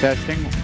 Testing.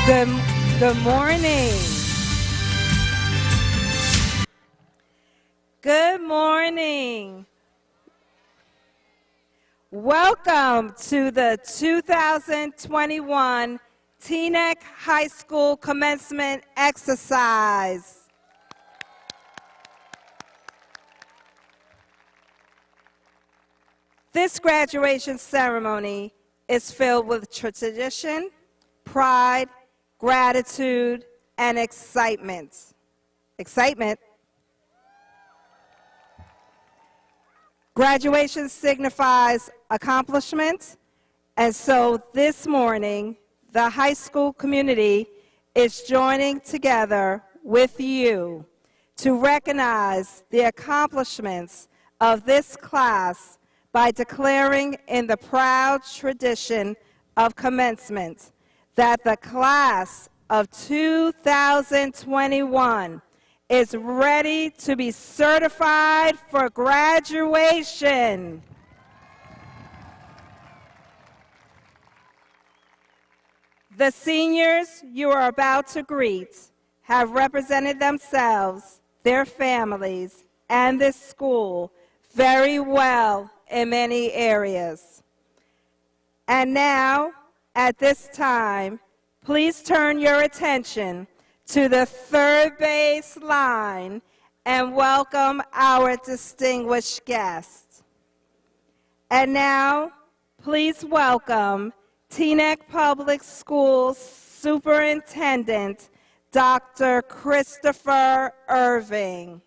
Good, good morning. Good morning. Welcome to the 2021 Teaneck High School Commencement Exercise. This graduation ceremony is filled with tradition, pride, gratitude, and excitement. Graduation signifies accomplishment, and so this morning, the high school community is joining together with you to recognize the accomplishments of this class by declaring in the proud tradition of commencement that the class of 2021 is ready to be certified for graduation. The seniors you are about to greet have represented themselves, their families, and this school very well in many areas. And now, at this time, please turn your attention to the third base line and welcome our distinguished guests. And now, please welcome Teaneck Public Schools Superintendent, Dr. Christopher Irving.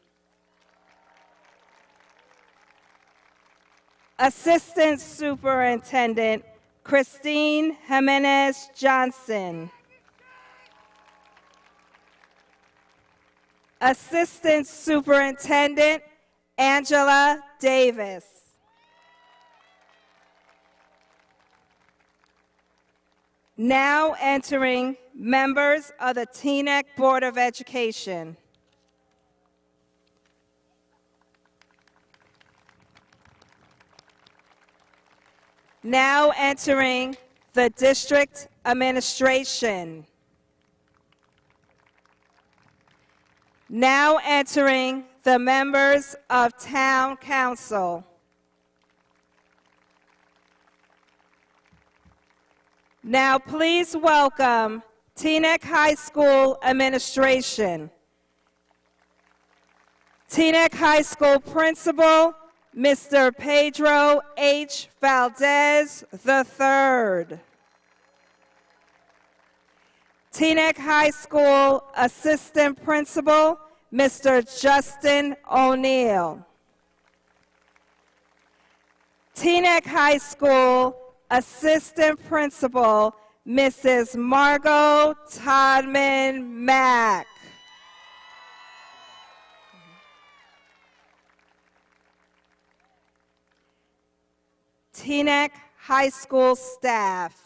Assistant Superintendent, Christine Jimenez Johnson. Assistant Superintendent, Angela Davis. Now entering members of the Teaneck Board of Education. Now entering the district administration. Now entering the members of town council. Now please welcome Teaneck High School administration. Teaneck High School principal, Mr. Pedro H. Valdez III. Teaneck High School Assistant Principal, Mr. Justin O'Neill. Teaneck High School Assistant Principal, Mrs. Margot Todman Mack. Teaneck High School staff.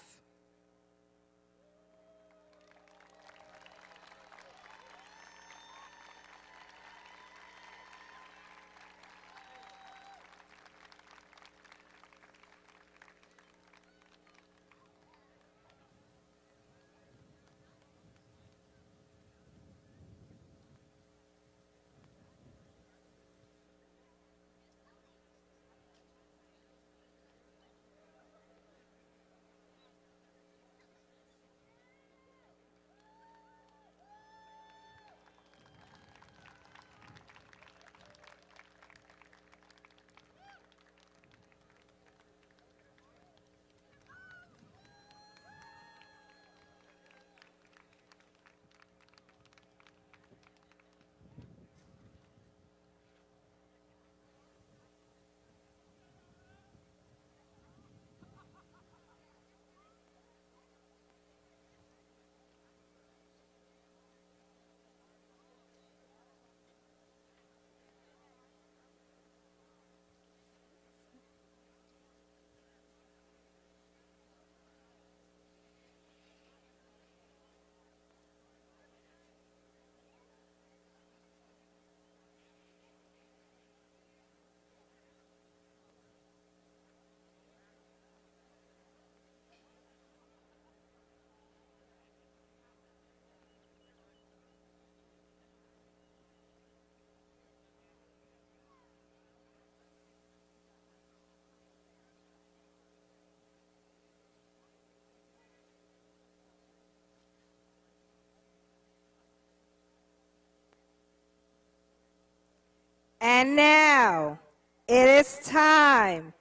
And now it is time.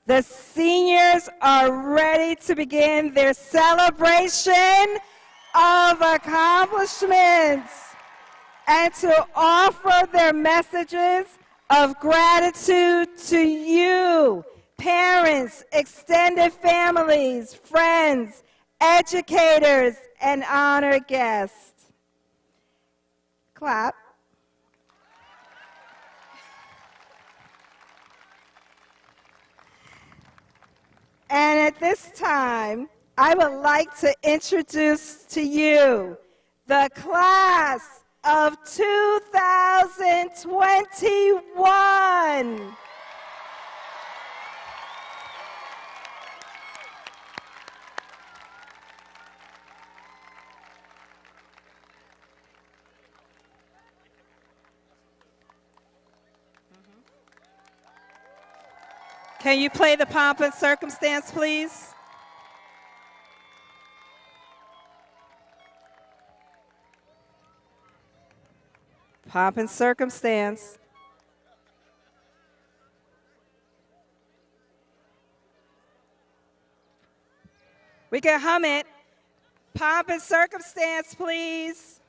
The seniors are ready to begin their celebration of accomplishments and to offer their messages of gratitude to you, parents, extended families, friends, educators, and honored guests. Clap. And at this time, I would like to introduce to you the class of 2021. Can you play the pomp and circumstance, please? Pomp and circumstance. We can hum it. Pomp and circumstance, please.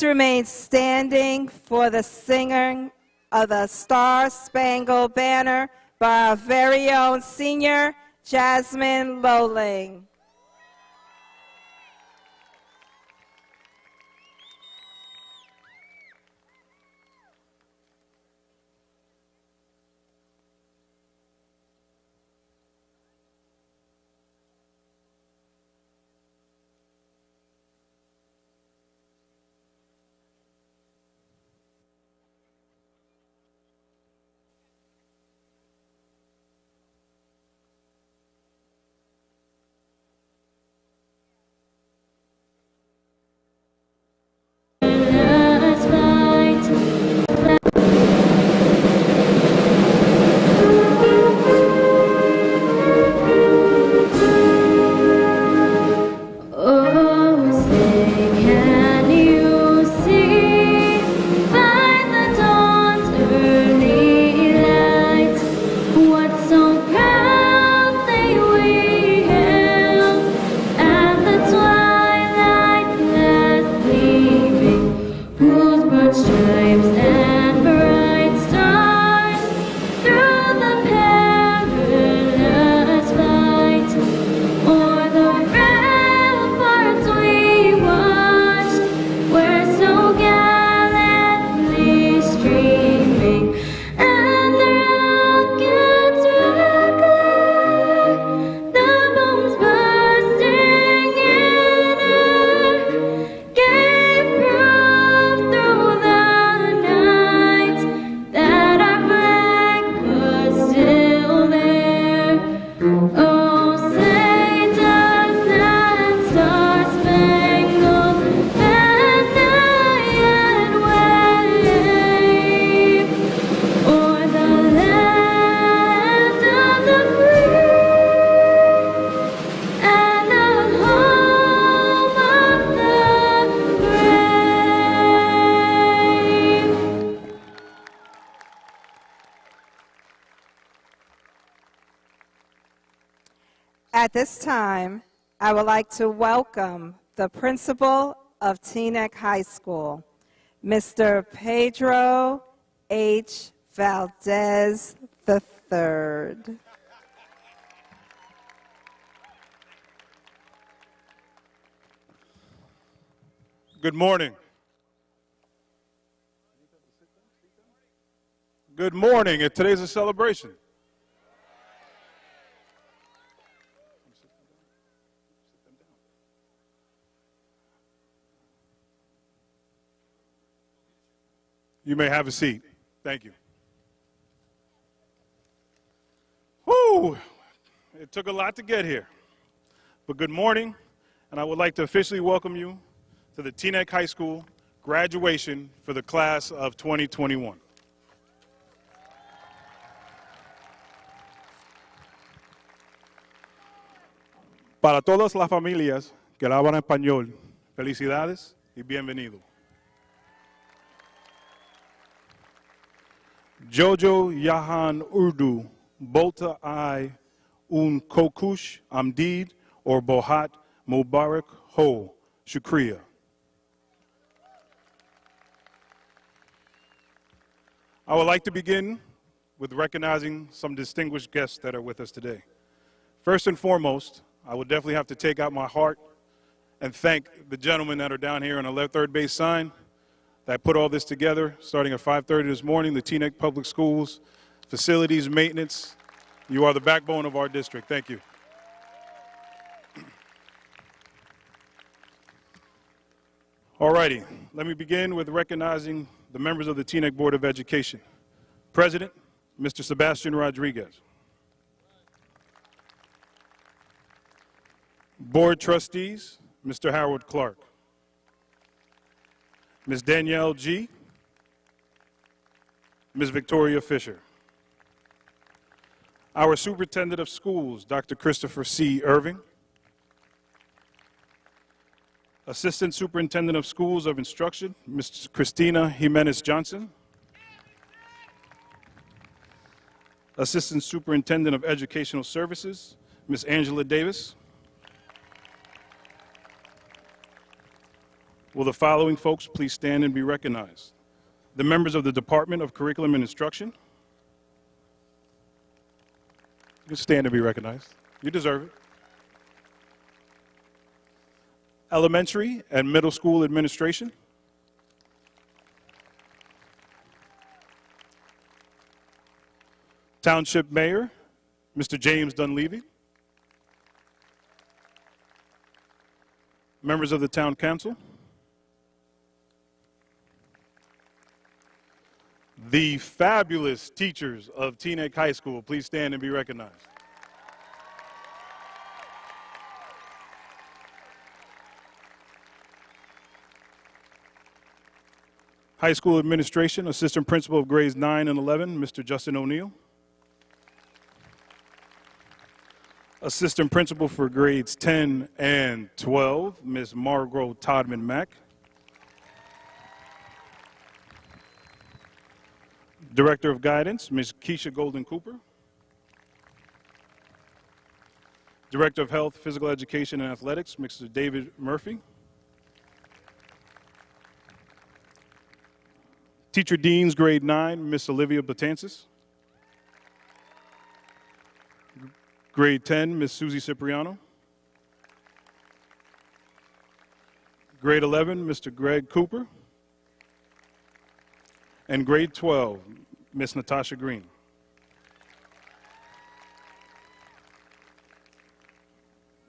Please remain standing for the singing of the Star-Spangled Banner by our very own senior, Jasmine Lowling. At this time, I would like to welcome the principal of Teaneck High School, Mr. Pedro H. Valdez III. Good morning. Good morning. Today's a celebration. You may have a seat. Thank you. Whew! It took a lot to get here. But good morning, and I would like to officially welcome you to the Teaneck High School graduation for the class of 2021. Para todas las familias que hablan español, felicidades y bienvenido. Jojo Yahan Urdu, Bolta I Un Kokush Amdid or Bohat Mubarak Ho, Shukriya. I would like to begin with recognizing some distinguished guests that are with us today. First and foremost, I would definitely have to take out my heart and thank the gentlemen that are down here on the left third base sign that put all this together, starting at 5:30 this morning, the Teaneck Public Schools, facilities, maintenance. You are the backbone of our district. Thank you. All righty, let me begin with recognizing the members of the Teaneck Board of Education. President, Mr. Sebastian Rodriguez. Board trustees, Mr. Howard Clark. Ms. Danielle G. Ms. Victoria Fisher. Our Superintendent of Schools, Dr. Christopher C. Irving. Assistant Superintendent of Schools of Instruction, Ms. Christina Jimenez Johnson. Assistant Superintendent of Educational Services, Ms. Angela Davis. Will the following folks please stand and be recognized? The members of the Department of Curriculum and Instruction. You can stand and be recognized. You deserve it. Elementary and middle school administration. Township Mayor, Mr. James Dunleavy. Members of the Town Council. The fabulous teachers of Teaneck High School, please stand and be recognized. High School Administration, Assistant Principal of Grades 9 and 11, Mr. Justin O'Neill. Assistant Principal for Grades 10 and 12, Ms. Margot Todman Mack. Director of Guidance, Ms. Keisha Golden Cooper. Director of Health, Physical Education, and Athletics, Mr. David Murphy. Teacher Deans, Grade 9, Ms. Olivia Batansis. Grade 10, Ms. Susie Cipriano. Grade 11, Mr. Greg Cooper. And grade 12, Ms. Natasha Green.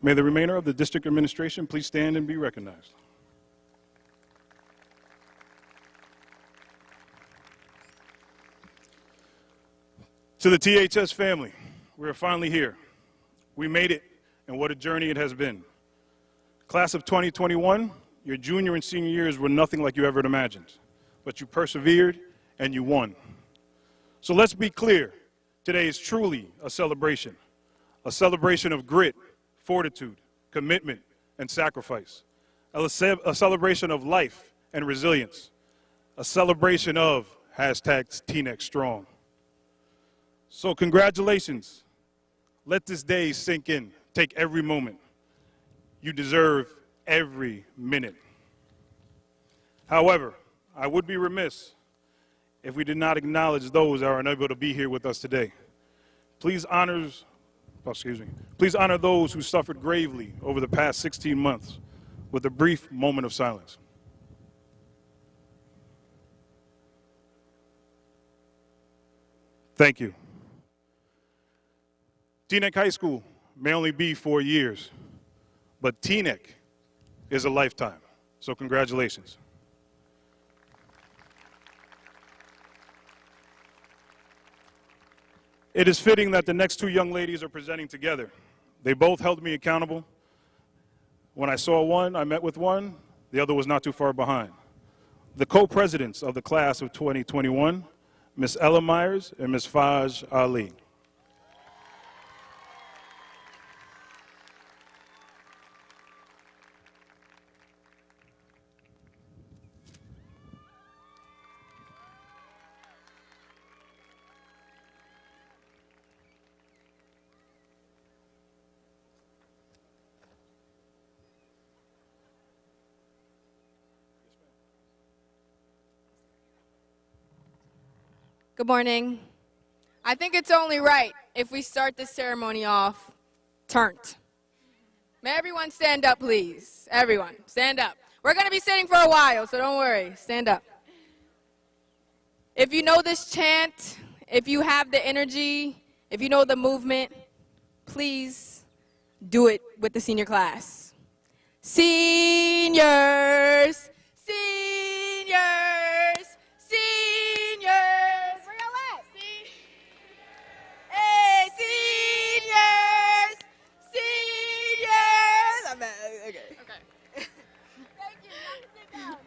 May the remainder of the district administration please stand and be recognized. To the THS family, we're finally here. We made it, and what a journey it has been. Class of 2021, your junior and senior years were nothing like you ever imagined, but you persevered and you won. So let's be clear, today is truly a celebration of grit, fortitude, commitment, and sacrifice, a celebration of life and resilience, a celebration of #Teaneck Strong. So congratulations. Let this day sink in. Take every moment. You deserve every minute. However, I would be remiss if we did not acknowledge those that are unable to be here with us today. Please honor those who suffered gravely over the past 16 months with a brief moment of silence. Thank you. Teaneck High School may only be 4 years, but Teaneck is a lifetime. So congratulations. It is fitting that the next two young ladies are presenting together. They both held me accountable. When I saw one, I met with one. The other was not too far behind. The co-presidents of the class of 2021, Ms. Ella Myers and Ms. Faj Ali. Good morning. I think it's only right if we start this ceremony off turned. May everyone stand up, please? Everyone, stand up. We're going to be sitting for a while, so don't worry. Stand up. If you know this chant, if you have the energy, if you know the movement, please do it with the senior class. Seniors, seniors, seniors. Where y'all at? Hey, seniors, seniors. Okay. Thank you. You can sit down.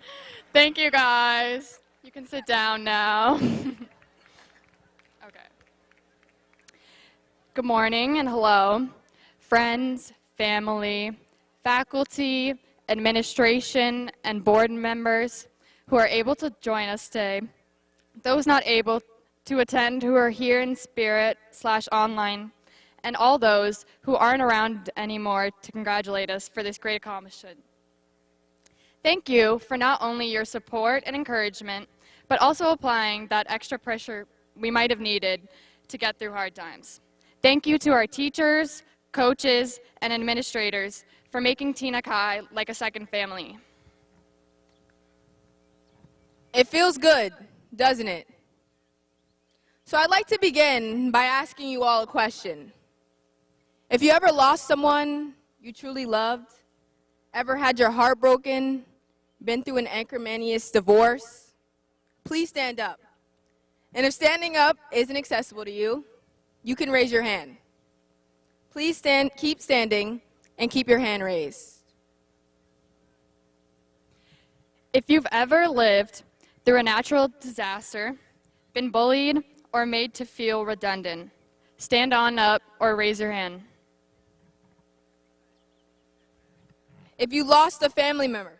Thank you, guys. You can sit down now. Okay. Good morning and hello, friends, family, faculty, administration, and board members who are able to join us today, those not able to attend who are here in spirit/online, and all those who aren't around anymore to congratulate us for this great accomplishment. Thank you for not only your support and encouragement, but also applying that extra pressure we might have needed to get through hard times. Thank you to our teachers, coaches, and administrators for making Teaneck High like a second family. It feels good, doesn't it? So I'd like to begin by asking you all a question. If you ever lost someone you truly loved, ever had your heart broken, been through an acrimonious divorce, please stand up. And if standing up isn't accessible to you, you can raise your hand. Please keep standing and keep your hand raised. If you've ever lived through a natural disaster, been bullied, or made to feel redundant, stand on up or raise your hand. If you lost a family member,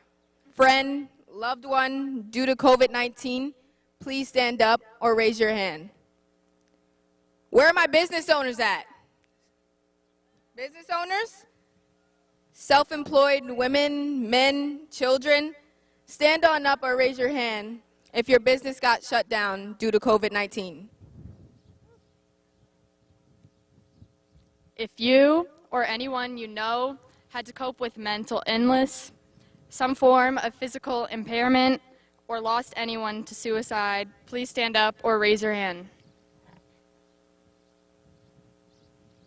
friend, loved one due to COVID-19, please stand up or raise your hand. Where are my business owners at? Business owners? Self-employed women, men, children, stand on up or raise your hand if your business got shut down due to COVID-19. If you or anyone you know had to cope with mental illness, some form of physical impairment, or lost anyone to suicide, please stand up or raise your hand.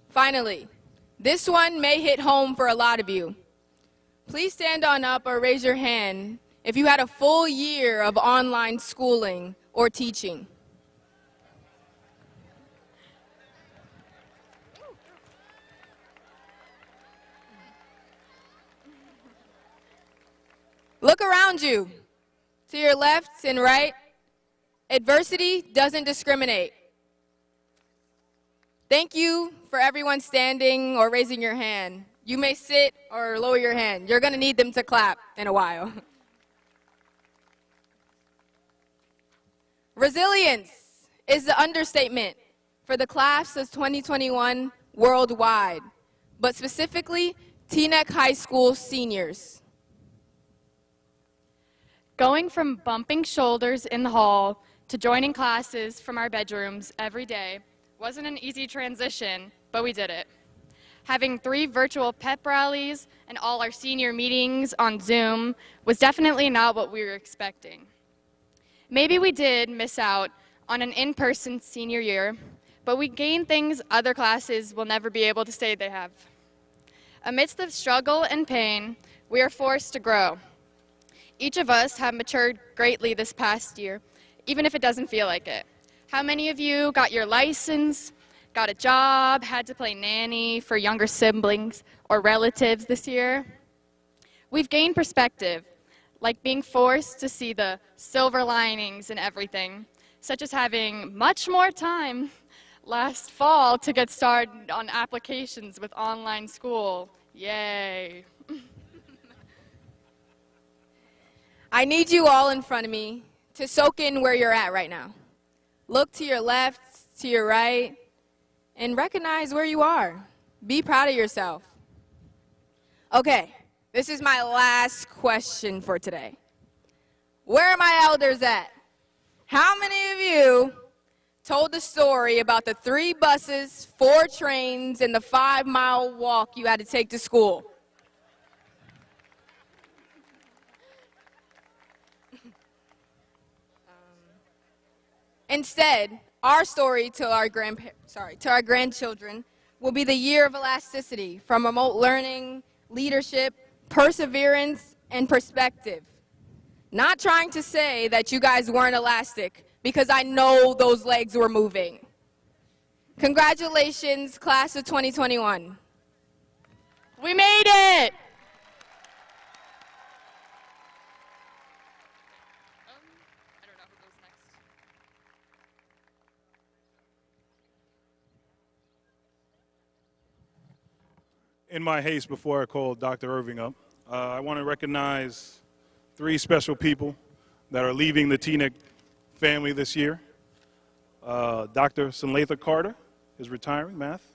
Finally, this one may hit home for a lot of you. Please stand on up or raise your hand if you had a full year of online schooling or teaching. Look around you, to your left and right. Adversity doesn't discriminate. Thank you for everyone standing or raising your hand. You may sit or lower your hand. You're going to need them to clap in a while. Resilience is the understatement for the class of 2021 worldwide, but specifically Teaneck High School seniors. Going from bumping shoulders in the hall to joining classes from our bedrooms every day wasn't an easy transition, but we did it. Having 3 virtual pep rallies and all our senior meetings on Zoom was definitely not what we were expecting. Maybe we did miss out on an in-person senior year, but we gained things other classes will never be able to say they have. Amidst the struggle and pain, we are forced to grow. Each of us have matured greatly this past year, even if it doesn't feel like it. How many of you got your license, got a job, had to play nanny for younger siblings or relatives this year? We've gained perspective, like being forced to see the silver linings in everything, such as having much more time last fall to get started on applications with online school. Yay. I need you all in front of me to soak in where you're at right now. Look to your left, to your right, and recognize where you are. Be proud of yourself. Okay, this is my last question for today. Where are my elders at? How many of you told the story about the 3 buses, 4 trains, and the 5-mile walk you had to take to school? Instead, our story to our grandchildren will be the year of elasticity from remote learning, leadership, perseverance, and perspective. Not trying to say that you guys weren't elastic, because I know those legs were moving. Congratulations, class of 2021. We made it! In my haste, before I call Dr. Irving up, I want to recognize 3 special people that are leaving the Teaneck family this year. Dr. Sunlatha Carter is retiring, math.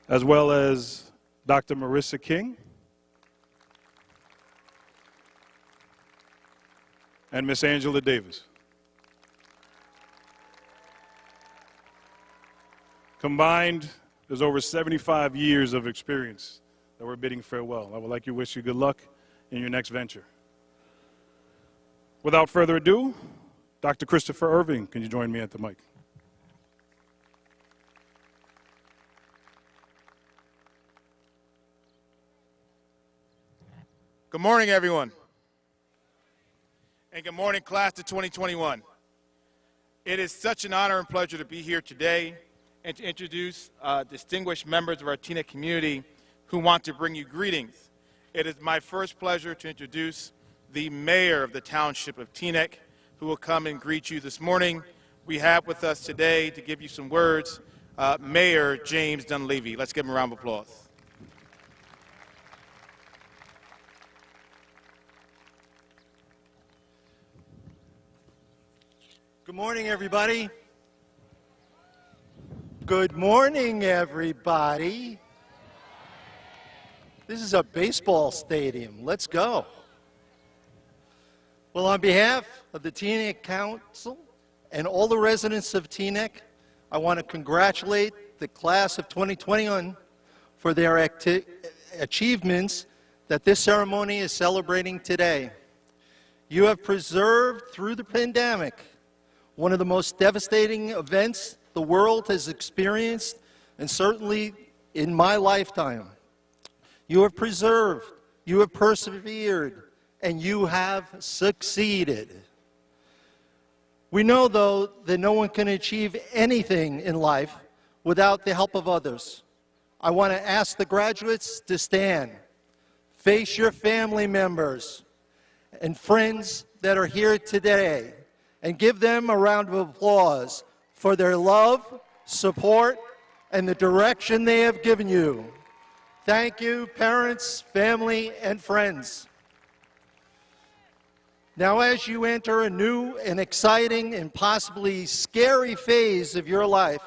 as well as Dr. Marissa King and Miss Angela Davis. Combined, there's over 75 years of experience that we're bidding farewell. I would like to wish you good luck in your next venture. Without further ado, Dr. Christopher Irving, can you join me at the mic? Good morning, everyone. And good morning, class of 2021. It is such an honor and pleasure to be here today and to introduce distinguished members of our Teaneck community who want to bring you greetings. It is my first pleasure to introduce the mayor of the township of Teaneck, who will come and greet you this morning. We have with us today to give you some words, Mayor James Dunleavy. Let's give him a round of applause. Good morning, everybody. Good morning, everybody. This is a baseball stadium. Let's go. Well, on behalf of the Teaneck Council and all the residents of Teaneck, I want to congratulate the class of 2021 for their achievements that this ceremony is celebrating today. You have preserved through the pandemic one of the most devastating events the world has experienced, and certainly in my lifetime. You have preserved, you have persevered, and you have succeeded. We know, though, that no one can achieve anything in life without the help of others. I want to ask the graduates to stand. Face your family members and friends that are here today, and give them a round of applause for their love, support, and the direction they have given you. Thank you, parents, family, and friends. Now, as you enter a new and exciting and possibly scary phase of your life,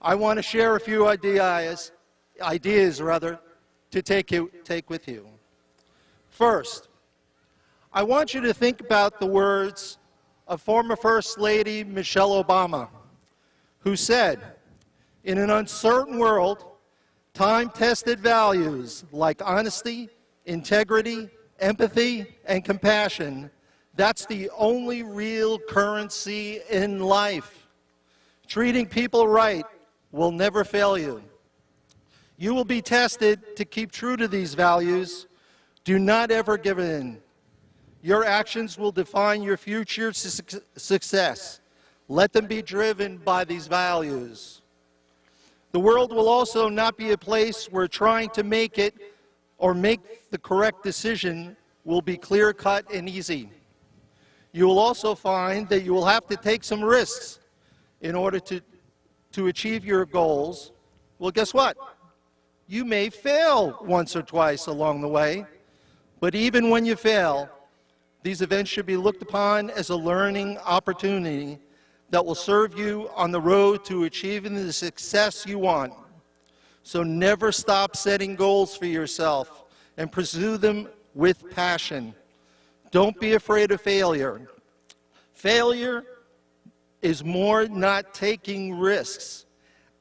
I want to share a few ideas to take with you. First, I want you to think about the words of former First Lady Michelle Obama, who said, "In an uncertain world, time-tested values like honesty, integrity, empathy, and compassion, that's the only real currency in life. Treating people right will never fail you. You will be tested to keep true to these values. Do not ever give in. Your actions will define your future success. Let them be driven by these values. The world will also not be a place where trying to make it or make the correct decision will be clear-cut and easy. You will also find that you will have to take some risks in order to achieve your goals. Well, guess what? You may fail once or twice along the way, but even when you fail, these events should be looked upon as a learning opportunity that will serve you on the road to achieving the success you want. So never stop setting goals for yourself and pursue them with passion. Don't be afraid of failure. Failure is more not taking risks,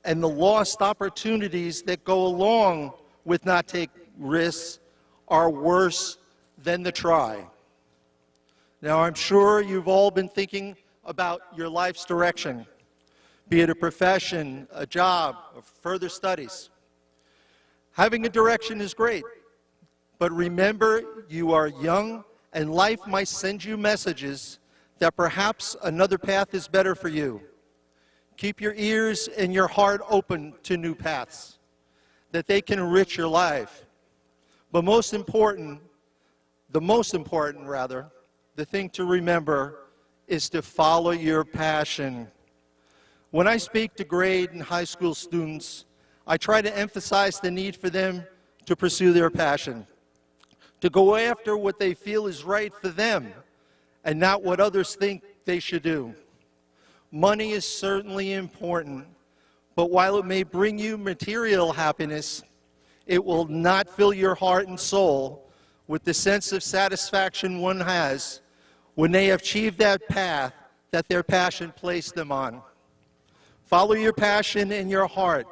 and the lost opportunities that go along with not taking risks are worse than the try. Now, I'm sure you've all been thinking about your life's direction, be it a profession, a job, or further studies. Having a direction is great, but remember you are young and life might send you messages that perhaps another path is better for you. Keep your ears and your heart open to new paths, that they can enrich your life. But the most important, the thing to remember is to follow your passion. When I speak to grade and high school students, I try to emphasize the need for them to pursue their passion, to go after what they feel is right for them and not what others think they should do. Money is certainly important, but while it may bring you material happiness, it will not fill your heart and soul with the sense of satisfaction one has when they have achieved that path that their passion placed them on. Follow your passion and your heart.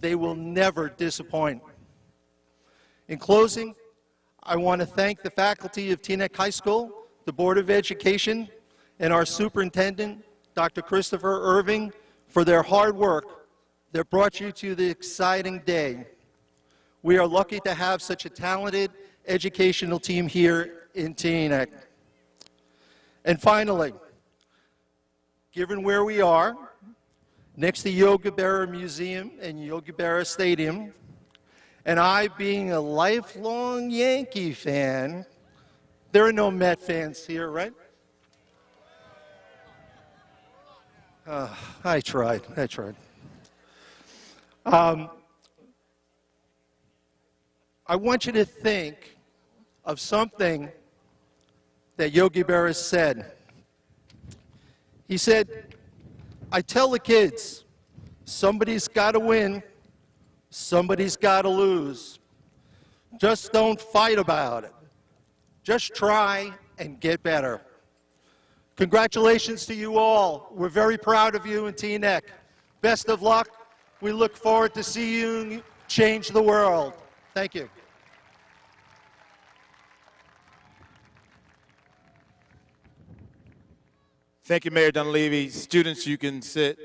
They will never disappoint. In closing, I want to thank the faculty of Teaneck High School, the Board of Education, and our superintendent, Dr. Christopher Irving, for their hard work that brought you to the exciting day. We are lucky to have such a talented educational team here in Teaneck. And finally, given where we are, next to Yogi Berra Museum and Yogi Berra Stadium, and I being a lifelong Yankee fan, there are no Met fans here, right? I tried. I want you to think of something that Yogi Berra said. He said, I tell the kids, somebody's got to win, somebody's got to lose. Just don't fight about it. Just try and get better. Congratulations to you all. We're very proud of you in Teaneck. Best of luck. We look forward to seeing you change the world. Thank you. Thank you, Mayor Dunleavy. Students, you can sit.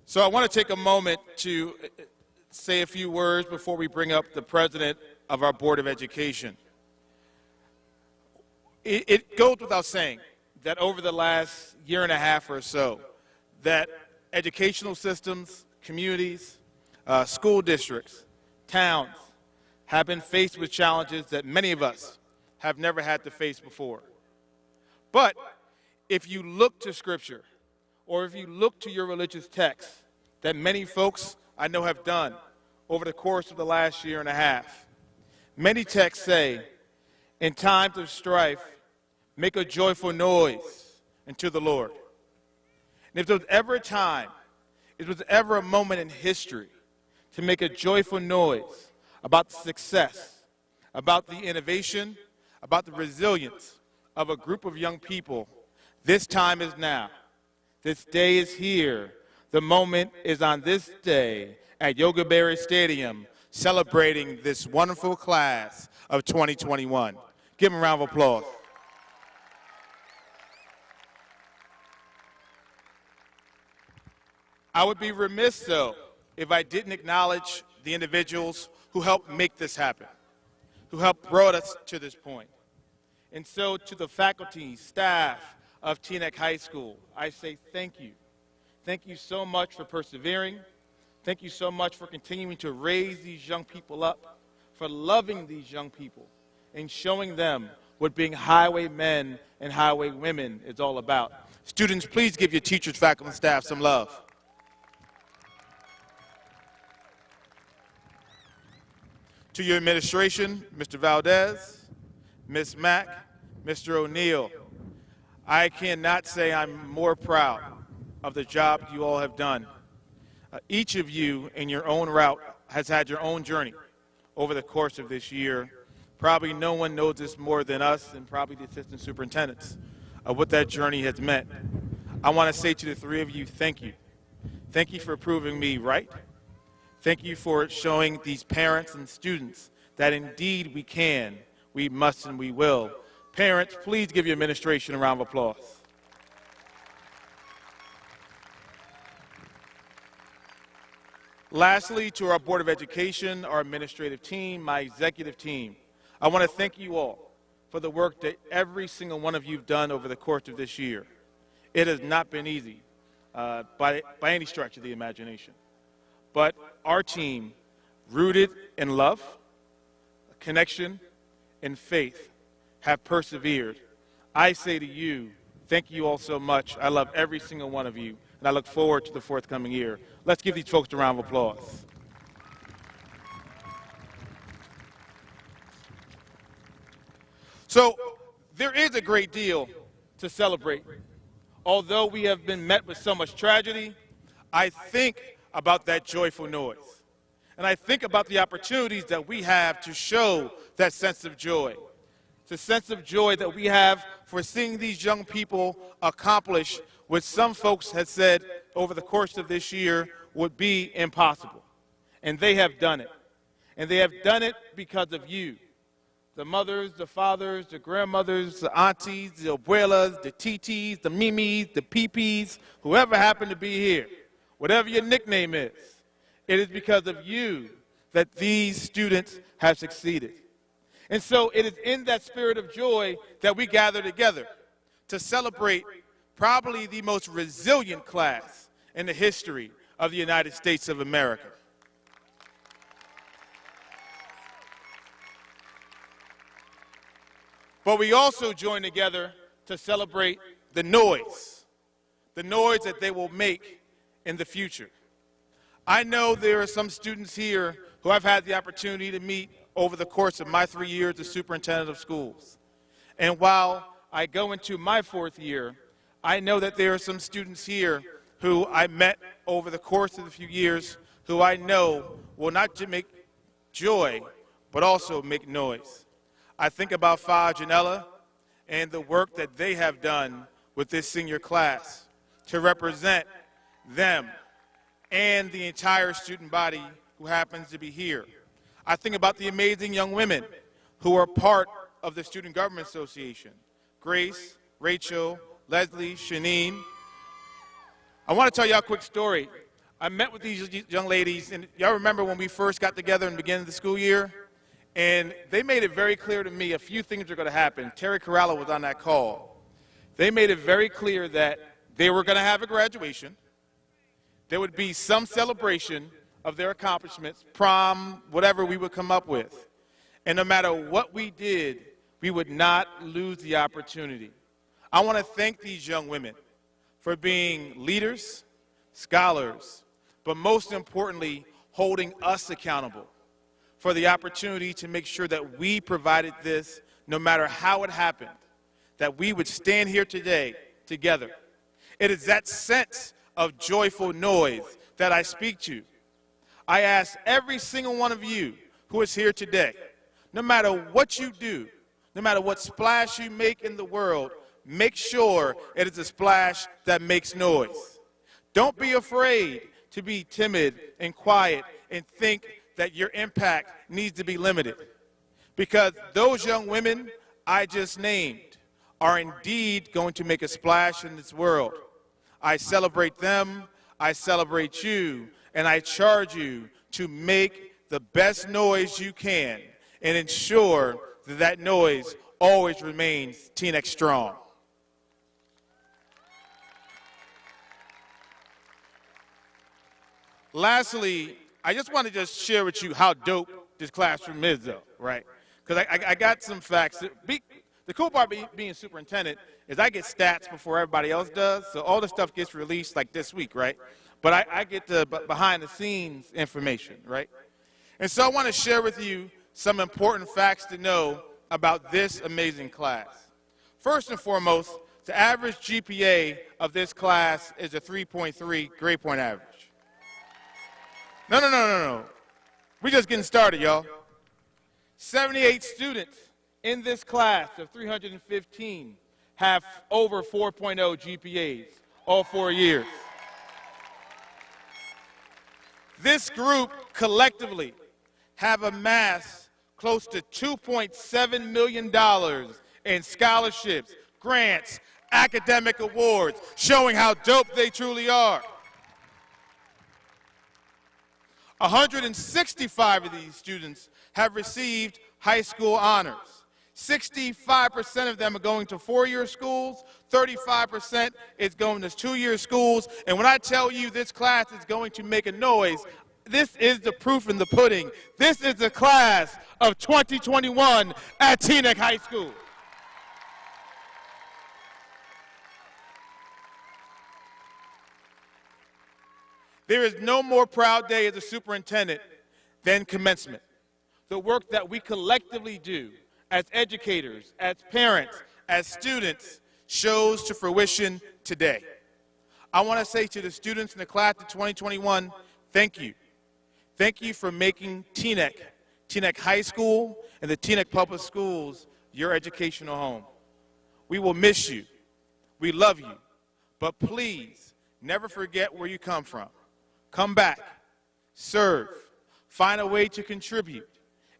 So I want to take a moment to say a few words before we bring up the president of our Board of Education. It goes without saying that over the last year and a half or so, that educational systems, communities, school districts, towns have been faced with challenges that many of us have never had to face before. But if you look to Scripture, or if you look to your religious texts that many folks I know have done over the course of the last year and a half, many texts say, in times of strife, make a joyful noise unto the Lord. And if there was ever a time, if there was ever a moment in history to make a joyful noise about the success, about the innovation, about the resilience of a group of young people, this time is now. This day is here. The moment is on this day at Yogi Berra Stadium, celebrating this wonderful class of 2021. Give them a round of applause. I would be remiss, though, if I didn't acknowledge the individuals who helped make this happen, who helped brought us to this point. And so to the faculty, staff of Teaneck High School, I say thank you. Thank you so much for persevering. Thank you so much for continuing to raise these young people up, for loving these young people, and showing them what being highwaymen and highwaywomen is all about. Students, please give your teachers, faculty, and staff some love. To your administration, Mr. Valdez, Ms. Mack, Mr. O'Neill, I cannot say I'm more proud of the job you all have done. Each of you, in your own route, has had your own journey over the course of this year. Probably no one knows this more than us and probably the assistant superintendents of what that journey has meant. I want to say to the three of you, thank you. Thank you for proving me right. Thank you for showing these parents and students that indeed we can, we must, and we will. Parents, please give your administration a round of applause. Lastly, to our Board of Education, our administrative team, my executive team, I want to thank you all for the work that every single one of you have done over the course of this year. It has not been easy by any stretch of the imagination. But our team, rooted in love, connection, and faith, have persevered. I say to you, thank you all so much. I love every single one of you, and I look forward to the forthcoming year. Let's give these folks a round of applause. So there is a great deal to celebrate although we have been met with so much tragedy, I think about that joyful noise. And I think about the opportunities that we have to show that sense of joy. The sense of joy that we have for seeing these young people accomplish what some folks had said over the course of this year would be impossible. And they have done it. And they have done it because of you. The mothers, the fathers, the grandmothers, the aunties, the abuelas, the titis, the mimis, the pipis, whoever happened to be here, whatever your nickname is, it is because of you that these students have succeeded. And so it is in that spirit of joy that we gather together to celebrate probably the most resilient class in the history of the United States of America. But we also join together to celebrate the noise that they will make in the future. I know there are some students here who I've had the opportunity to meet over the course of my 3 years as superintendent of schools. And while I go into my 4th year, I know that there are some students here who I met over the course of a few years who I know will not just make joy, but also make noise. I think about Fa Janella and the work that they have done with this senior class to represent them and the entire student body who happens to be here. I think about the amazing young women who are part of the Student Government Association, Grace, Rachel, Leslie, Shanine. I want to tell y'all a quick story. I met with these young ladies, and y'all remember when we first got together in the beginning of the school year? And they made it very clear to me a few things are going to happen. Terry Corralo was on that call. They made it very clear that they were going to have a graduation. There would be some celebration of their accomplishments, prom, whatever we would come up with. And no matter what we did, we would not lose the opportunity. I want to thank these young women for being leaders, scholars, but most importantly, holding us accountable for the opportunity to make sure that we provided this, no matter how it happened, that we would stand here today together. It is that sense of joyful noise that I speak to. I ask every single one of you who is here today, no matter what you do, no matter what splash you make in the world, make sure it is a splash that makes noise. Don't be afraid to be timid and quiet and think that your impact needs to be limited. Because those young women I just named are indeed going to make a splash in this world. I celebrate them, I celebrate you, and I charge you to make the best noise you can and ensure that that noise always remains Teaneck strong. Lastly, I just want to just share with you how dope this classroom is, though, right? Because I got some facts. The cool part being superintendent is I get stats before everybody else does, so all the stuff gets released like this week, right? But I get the behind-the-scenes information, right? And so I want to share with you some important facts to know about this amazing class. First and foremost, the average GPA of this class is a 3.3 grade point average. No. We're just getting started, y'all. 78 students in this class of 315 have over 4.0 GPAs all 4 years. This group collectively have amassed close to $2.7 million in scholarships, grants, academic awards, showing how dope they truly are. 165 of these students have received high school honors. 65% of them are going to 4-year schools, 35% is going to 2-year schools, and when I tell you this class is going to make a noise, this is the proof in the pudding. This is the class of 2021 at Teaneck High School. There is no more proud day as a superintendent than commencement. The work that we collectively do as educators, as parents, as students, shows to fruition today. I want to say to the students in the class of 2021, thank you. Thank you for making Teaneck High School and the Teaneck Public Schools your educational home. We will miss you. We love you. But please, never forget where you come from. Come back, serve, find a way to contribute,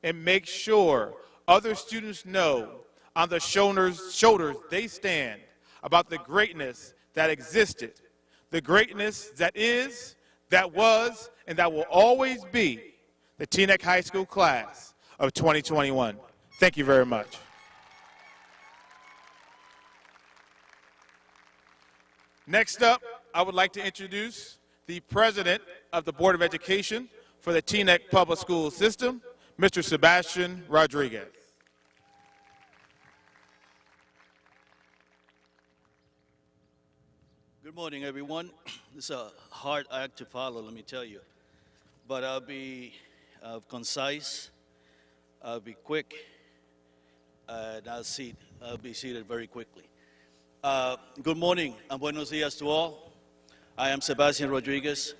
and make sure other students know on the shoulders they stand about the greatness that existed, the greatness that is, that was, and that will always be the Teaneck High School class of 2021. Thank you very much. Next up, I would like to introduce the President of the Board of Education for the Teaneck Public School System, Mr. Sebastian Rodriguez. Good morning, everyone. This is a hard act to follow, let me tell you. But I'll be concise, I'll be quick, and I'll be seated very quickly. Good morning and buenos dias to all. I am Sebastian Rodriguez.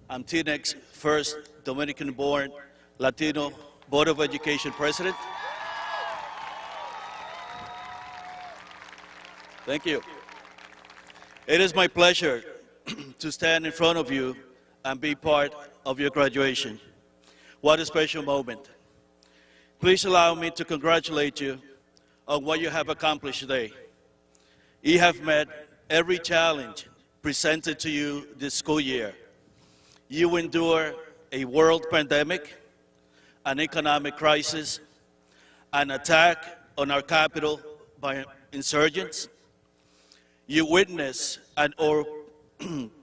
I'm Teaneck's first Dominican-born Latino Board of Education President. Thank you. It is my pleasure to stand in front of you and be part of your graduation. What a special moment. Please allow me to congratulate you on what you have accomplished today. You have met every challenge presented to you this school year. You endure a world pandemic, an economic crisis, an attack on our capital by insurgents. You witnessed or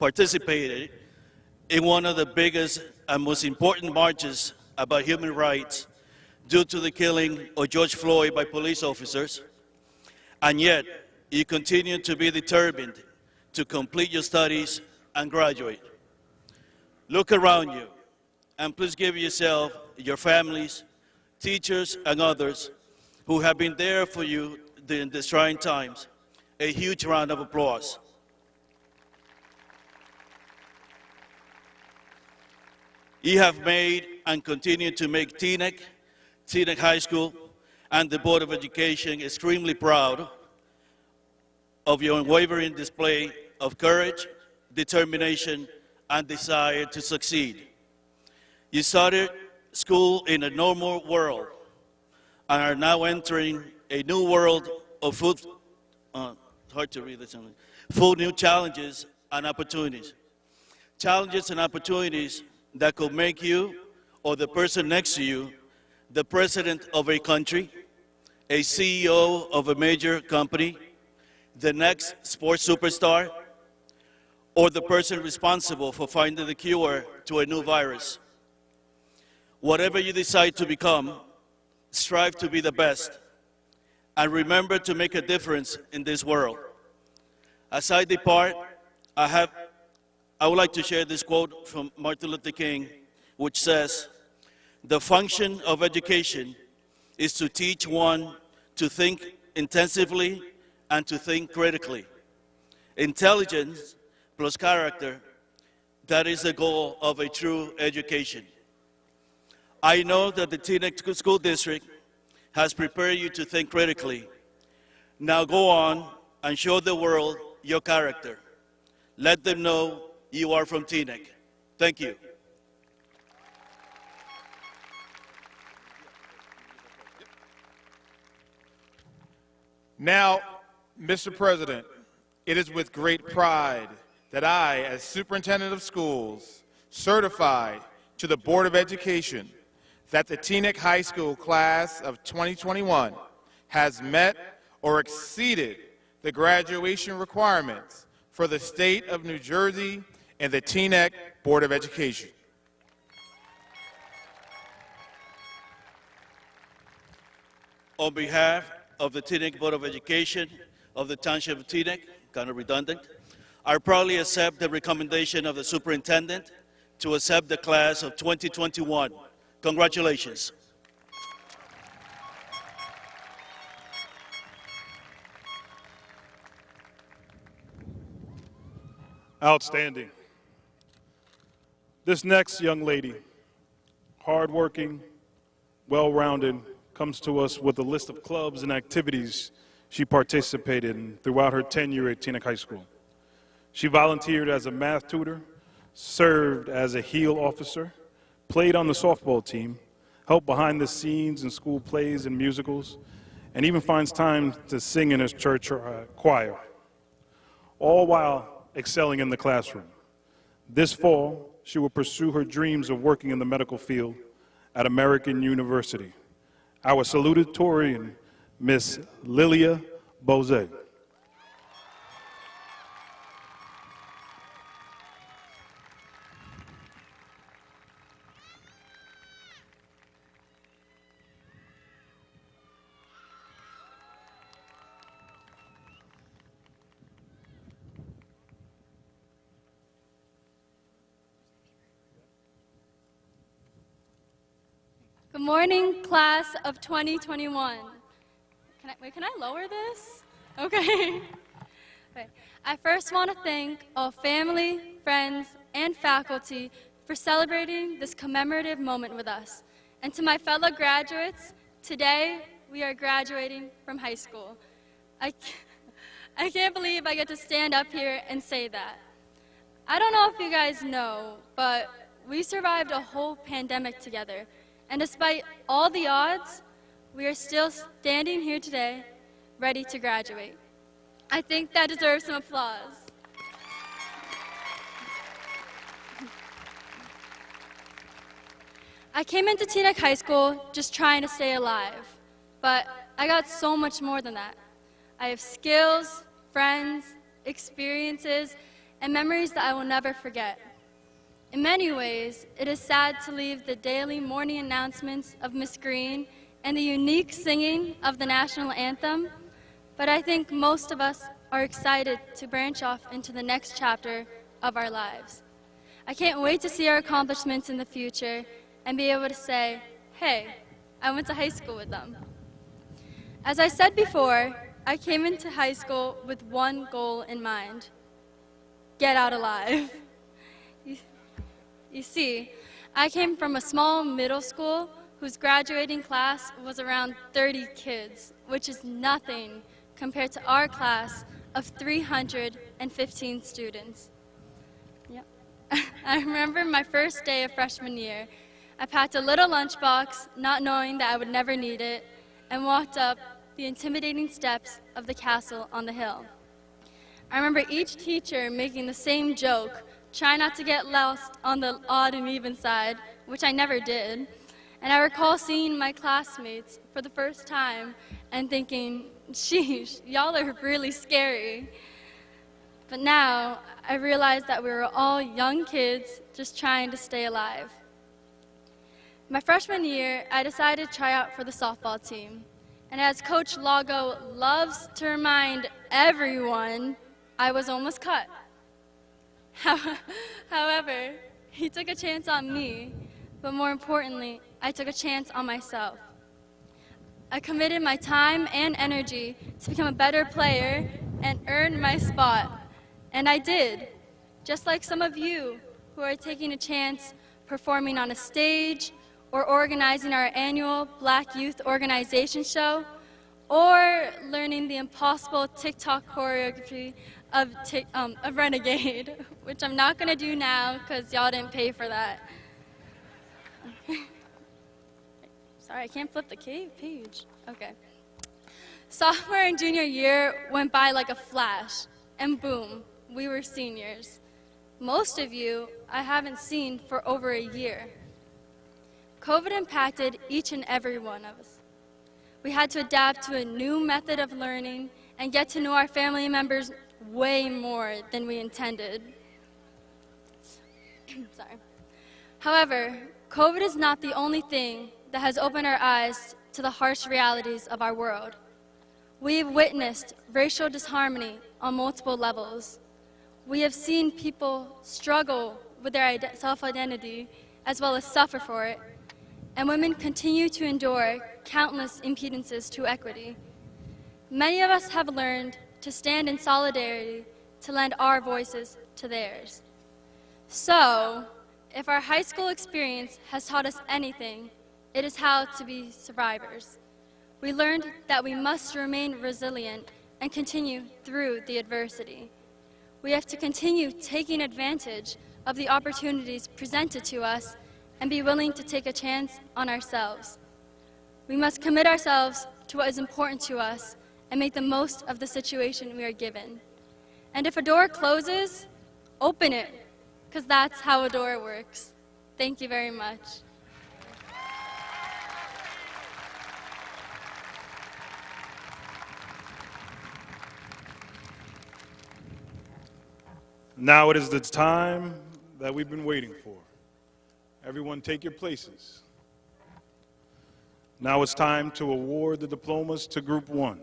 participated in one of the biggest and most important marches about human rights due to the killing of George Floyd by police officers, and yet you continue to be determined to complete your studies and graduate. Look around you, and please give yourself, your families, teachers, and others who have been there for you during these trying times a huge round of applause. You have made and continue to make Teaneck High School, and the Board of Education extremely proud of your unwavering display of courage, determination, and desire to succeed. You started school in a normal world and are now entering a new world of full new challenges and opportunities. Challenges and opportunities that could make you or the person next to you the president of a country, a CEO of a major company, the next sports superstar, or the person responsible for finding the cure to a new virus. Whatever you decide to become, strive to be the best, and remember to make a difference in this world. As I depart, I would like to share this quote from Martin Luther King, which says, "The function of education is to teach one to think intensively and to think critically. Intelligence plus character, that is the goal of a true education." I know that the Teaneck School District has prepared you to think critically. Now go on and show the world your character. Let them know you are from Teaneck. Thank you. Now, Mr. President, it is with great pride that I, as Superintendent of Schools, certify to the Board of Education that the Teaneck High School class of 2021 has met or exceeded the graduation requirements for the state of New Jersey and the Teaneck Board of Education. On behalf of the Teaneck Board of Education of the Township of Teaneck, kind of redundant, I proudly accept the recommendation of the Superintendent to accept the class of 2021. Congratulations. Outstanding. This next young lady, hardworking, well-rounded, comes to us with a list of clubs and activities she participated in throughout her tenure at Teaneck High School. She volunteered as a math tutor, served as a heel officer, played on the softball team, helped behind the scenes in school plays and musicals, and even finds time to sing in his church choir, all while excelling in the classroom. This fall, she will pursue her dreams of working in the medical field at American University. Our salutatorian, Miss Lilia Bose. Good morning, class of 2021. Can I lower this? Okay. Okay. I first want to thank all family, friends, and faculty for celebrating this commemorative moment with us. And to my fellow graduates, today we are graduating from high school. I can't believe I get to stand up here and say that. I don't know if you guys know, but we survived a whole pandemic together. And despite all the odds, we are still standing here today, ready to graduate. I think that deserves some applause. I came into Teaneck High School just trying to stay alive, but I got so much more than that. I have skills, friends, experiences, and memories that I will never forget. In many ways, it is sad to leave the daily morning announcements of Miss Green and the unique singing of the national anthem, but I think most of us are excited to branch off into the next chapter of our lives. I can't wait to see our accomplishments in the future and be able to say, hey, I went to high school with them. As I said before, I came into high school with one goal in mind: get out alive. You see, I came from a small middle school whose graduating class was around 30 kids, which is nothing compared to our class of 315 students. Yep. I remember my first day of freshman year. I packed a little lunchbox, not knowing that I would never need it, and walked up the intimidating steps of the castle on the hill. I remember each teacher making the same joke: try not to get lost on the odd and even side, which I never did. And I recall seeing my classmates for the first time and thinking, sheesh, y'all are really scary. But now I realize that we were all young kids just trying to stay alive. My freshman year, I decided to try out for the softball team. And as Coach Lago loves to remind everyone, I was almost cut. However, he took a chance on me, but more importantly, I took a chance on myself. I committed my time and energy to become a better player and earn my spot. And I did, just like some of you who are taking a chance performing on a stage or organizing our annual Black Youth Organization show, or learning the impossible TikTok choreography of Renegade, which I'm not going to do now because y'all didn't pay for that. Sorry, I can't flip the page. Okay. Sophomore and junior year went by like a flash, and boom, we were seniors. Most of you I haven't seen for over a year. COVID impacted each and every one of us. We had to adapt to a new method of learning and get to know our family members way more than we intended. Sorry. However, COVID is not the only thing that has opened our eyes to the harsh realities of our world. We have witnessed racial disharmony on multiple levels. We have seen people struggle with their self-identity as well as suffer for it, and women continue to endure countless impedances to equity. Many of us have learned to stand in solidarity to lend our voices to theirs. So, if our high school experience has taught us anything, it is how to be survivors. We learned that we must remain resilient and continue through the adversity. We have to continue taking advantage of the opportunities presented to us and be willing to take a chance on ourselves. We must commit ourselves to what is important to us and make the most of the situation we are given. And if a door closes, open it, because that's how a door works. Thank you very much. Now it is the time that we've been waiting for. Everyone take your places. Now it's time to award the diplomas to Group 1.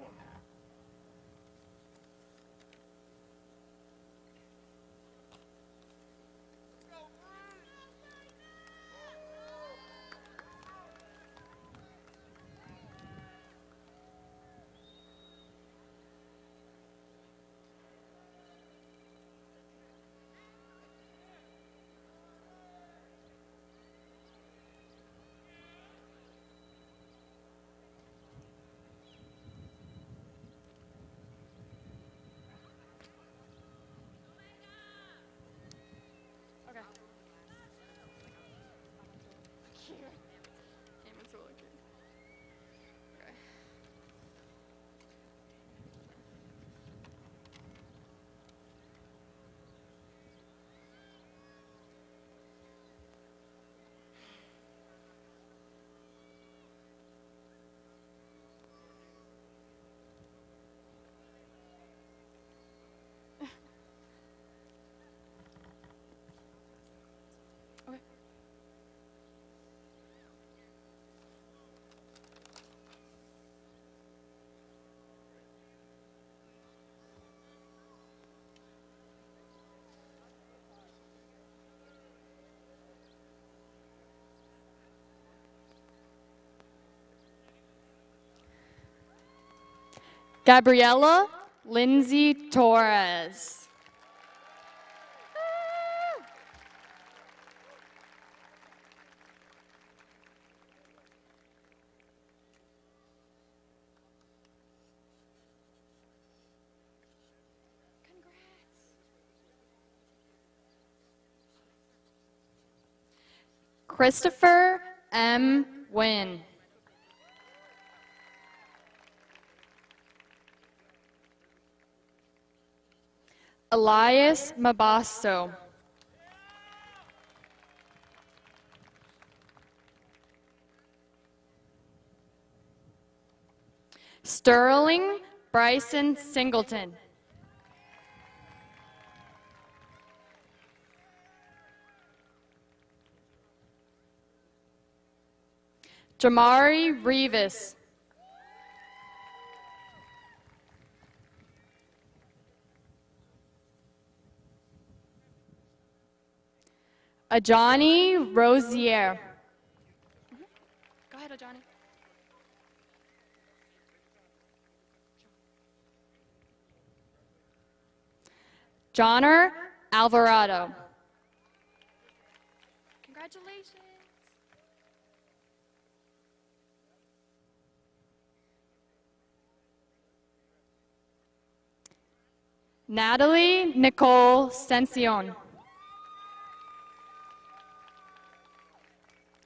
Gabriella Lindsay Torres. Christopher M. Wynn. Elias Mabasto. Sterling Bryson Singleton. Jamari Rivas. Ajani Rosier. Go ahead, Ajani. Johnner Alvarado. Congratulations. Natalie Nicole Sencion.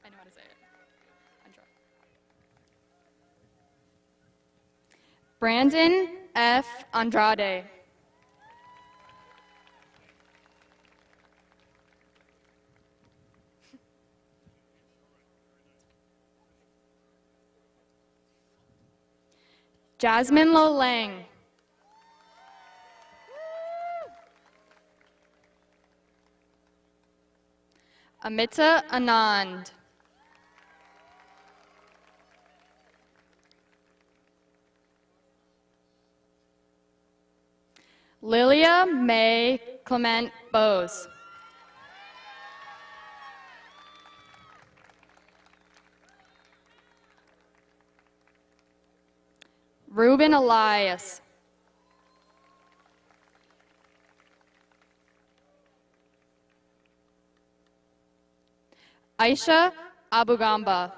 I know how to say it. I'm sure. Brandon F. Andrade. Jasmine Lo Lang. Amita Anand. Lilia May Clement Bose. Ruben Elias. Aisha Abugamba.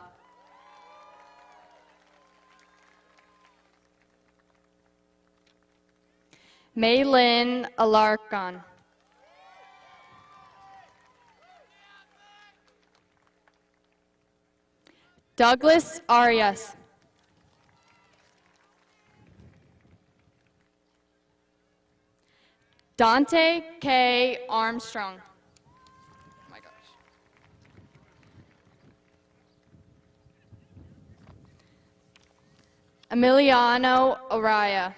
Maylin Alarcon. Douglas Arias. Dante K. Armstrong. Oh my gosh. Emiliano Araya.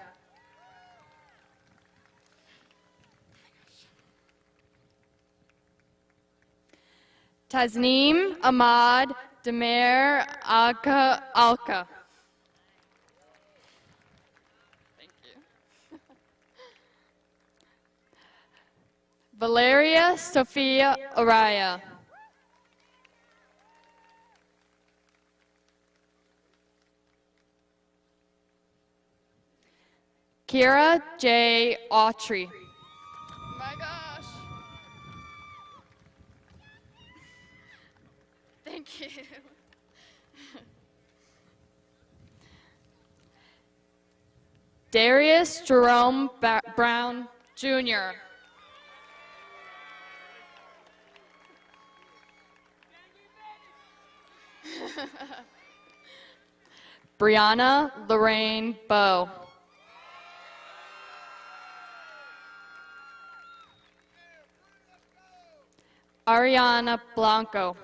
Tasneem Ahmad Demir Alka. Thank you. Valeria Sophia Araya. Kira J. Autry. Oh my gosh. Thank you. Darius Jerome Brown, Jr. Brianna Lorraine Bowe. Ariana Blanco.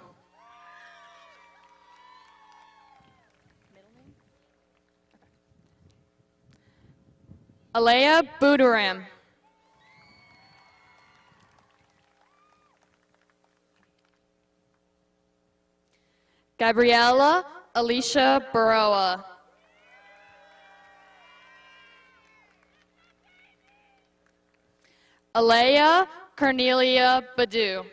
Alea Buduram. Gabriella Alicia Baroa. Alea Cornelia Badu.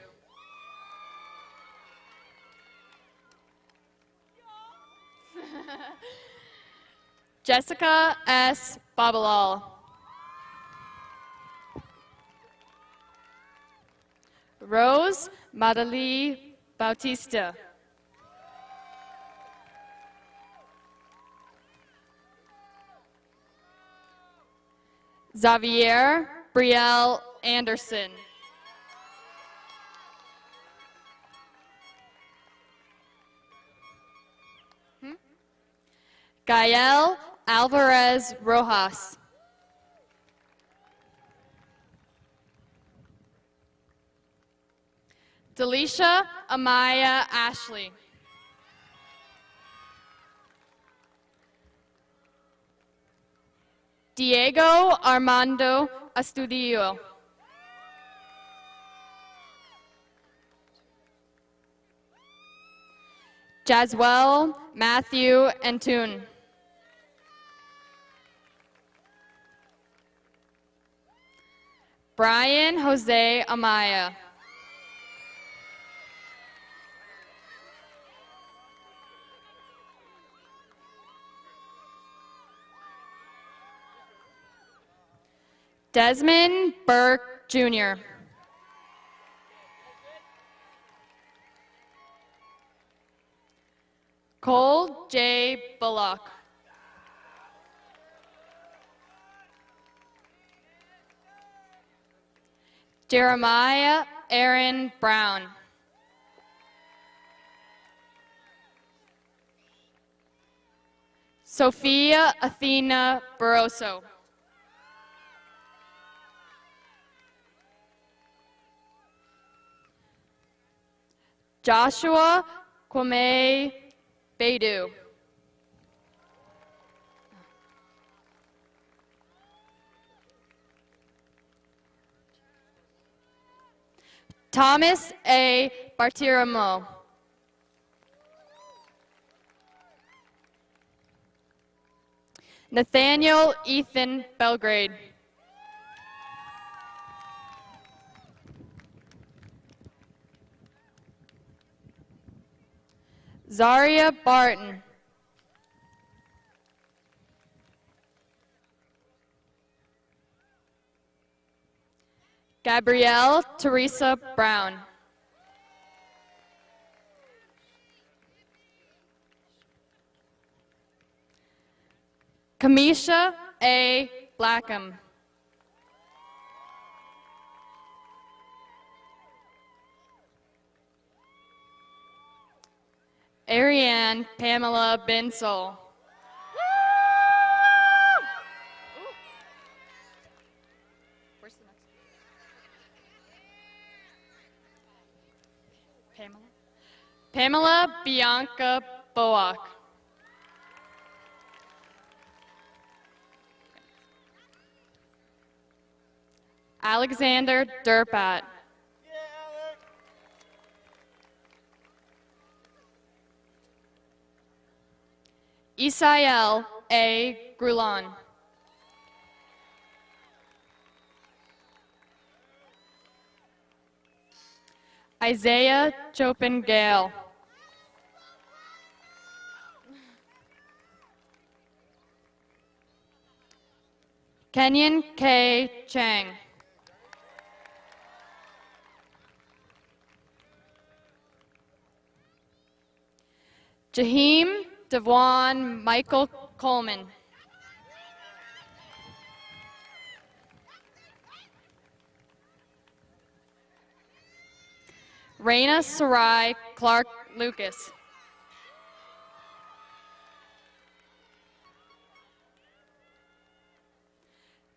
Jessica S. Babalal. Rose Madali Bautista. Xavier Brielle Anderson. Gael Alvarez Rojas. Delisha Amaya Ashley. Diego Armando Astudillo. Jaswell Matthew Antun. Brian Jose Amaya. Desmond Burke, Jr. Cole J. Bullock. Jeremiah Aaron Brown. Sophia Athena Barroso. Joshua Kwame Baidu. Thomas A. Bartiramo. Nathaniel Ethan Belgrade. Zaria Barton. Gabrielle Teresa Brown. Kamisha A. Blackham. Ariane Pamela Binsel. Pamela Bianca Boak. Alexander Durpat. Isael A. Grulon. Isaiah Chopin Gale. Kenyon K. Chang. Jaheim Devon Michael Coleman. Raina Sarai Clark Lucas.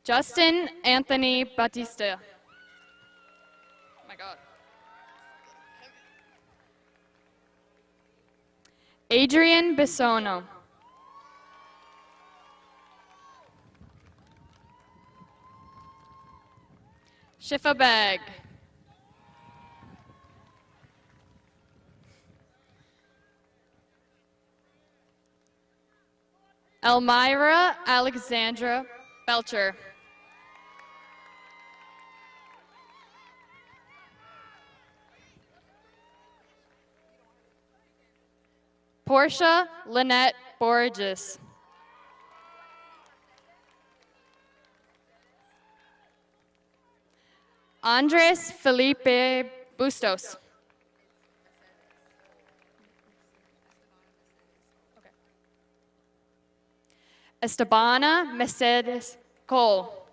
Justin Anthony Batista. Oh my God. Adrian Bisono. Shifa Beg. Elmira Alexandra Belcher. Portia Lynette Borges. Andres Felipe Bustos. Estabana Mercedes Cole.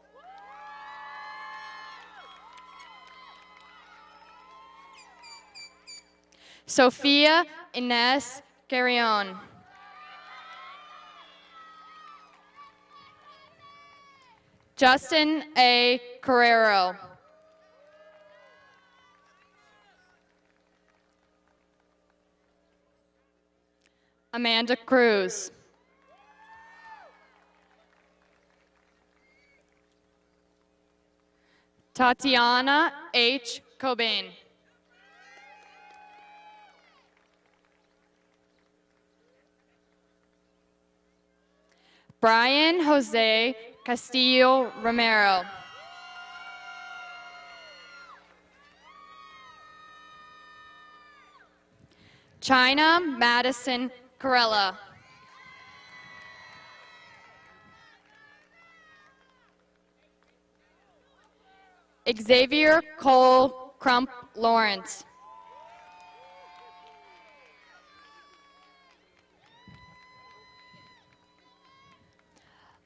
Sofia Inez Carrion. Justin A. Carrero. Amanda Cruz. Tatiana H. Cobain. Brian Jose Castillo Romero. China Madison Corella. Xavier Cole Crump Lawrence.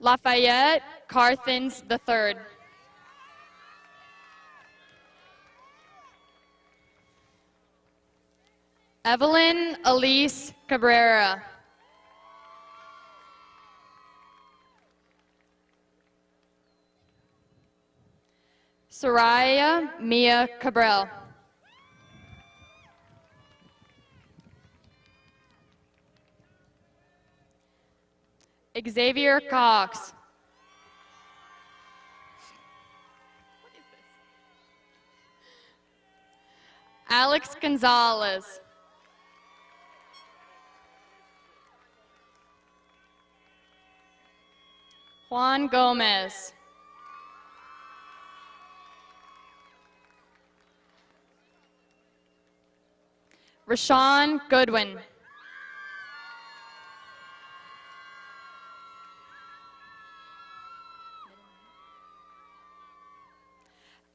Lafayette Carthens III. Evelyn Elise Cabrera. Soraya Mia Cabral. Xavier Cox. Alex Gonzalez. Juan Gomez. Rashawn Goodwin.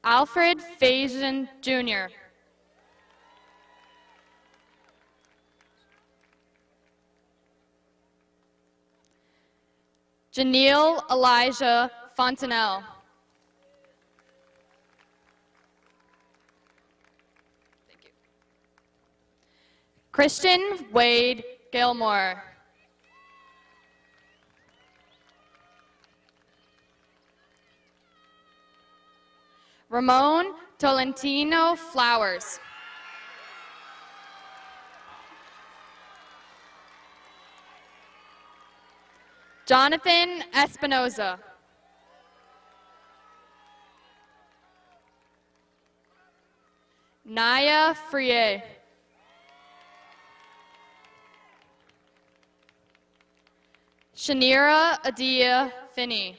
Alfred Faison Jr. Janelle Elijah Fontanelle. Thank you. Christian Wade Gilmore. Ramon Tolentino Flowers. Jonathan Espinoza. Naya Frier. Shanira Adia Finney.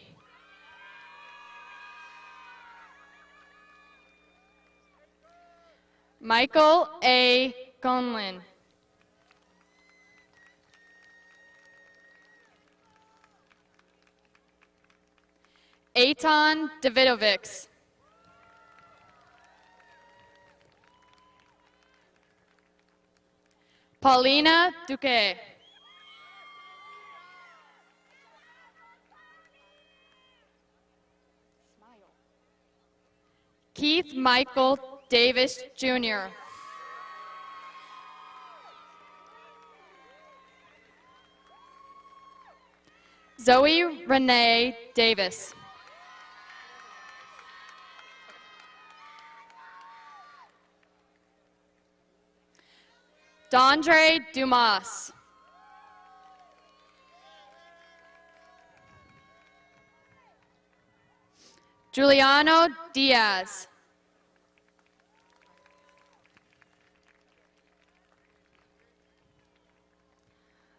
Michael A. Conlin. Eitan Davidovics. Paulina Duque. Keith Michael Davis Jr. Zoe Renee Davis. Dondre Dumas. Giuliano Diaz.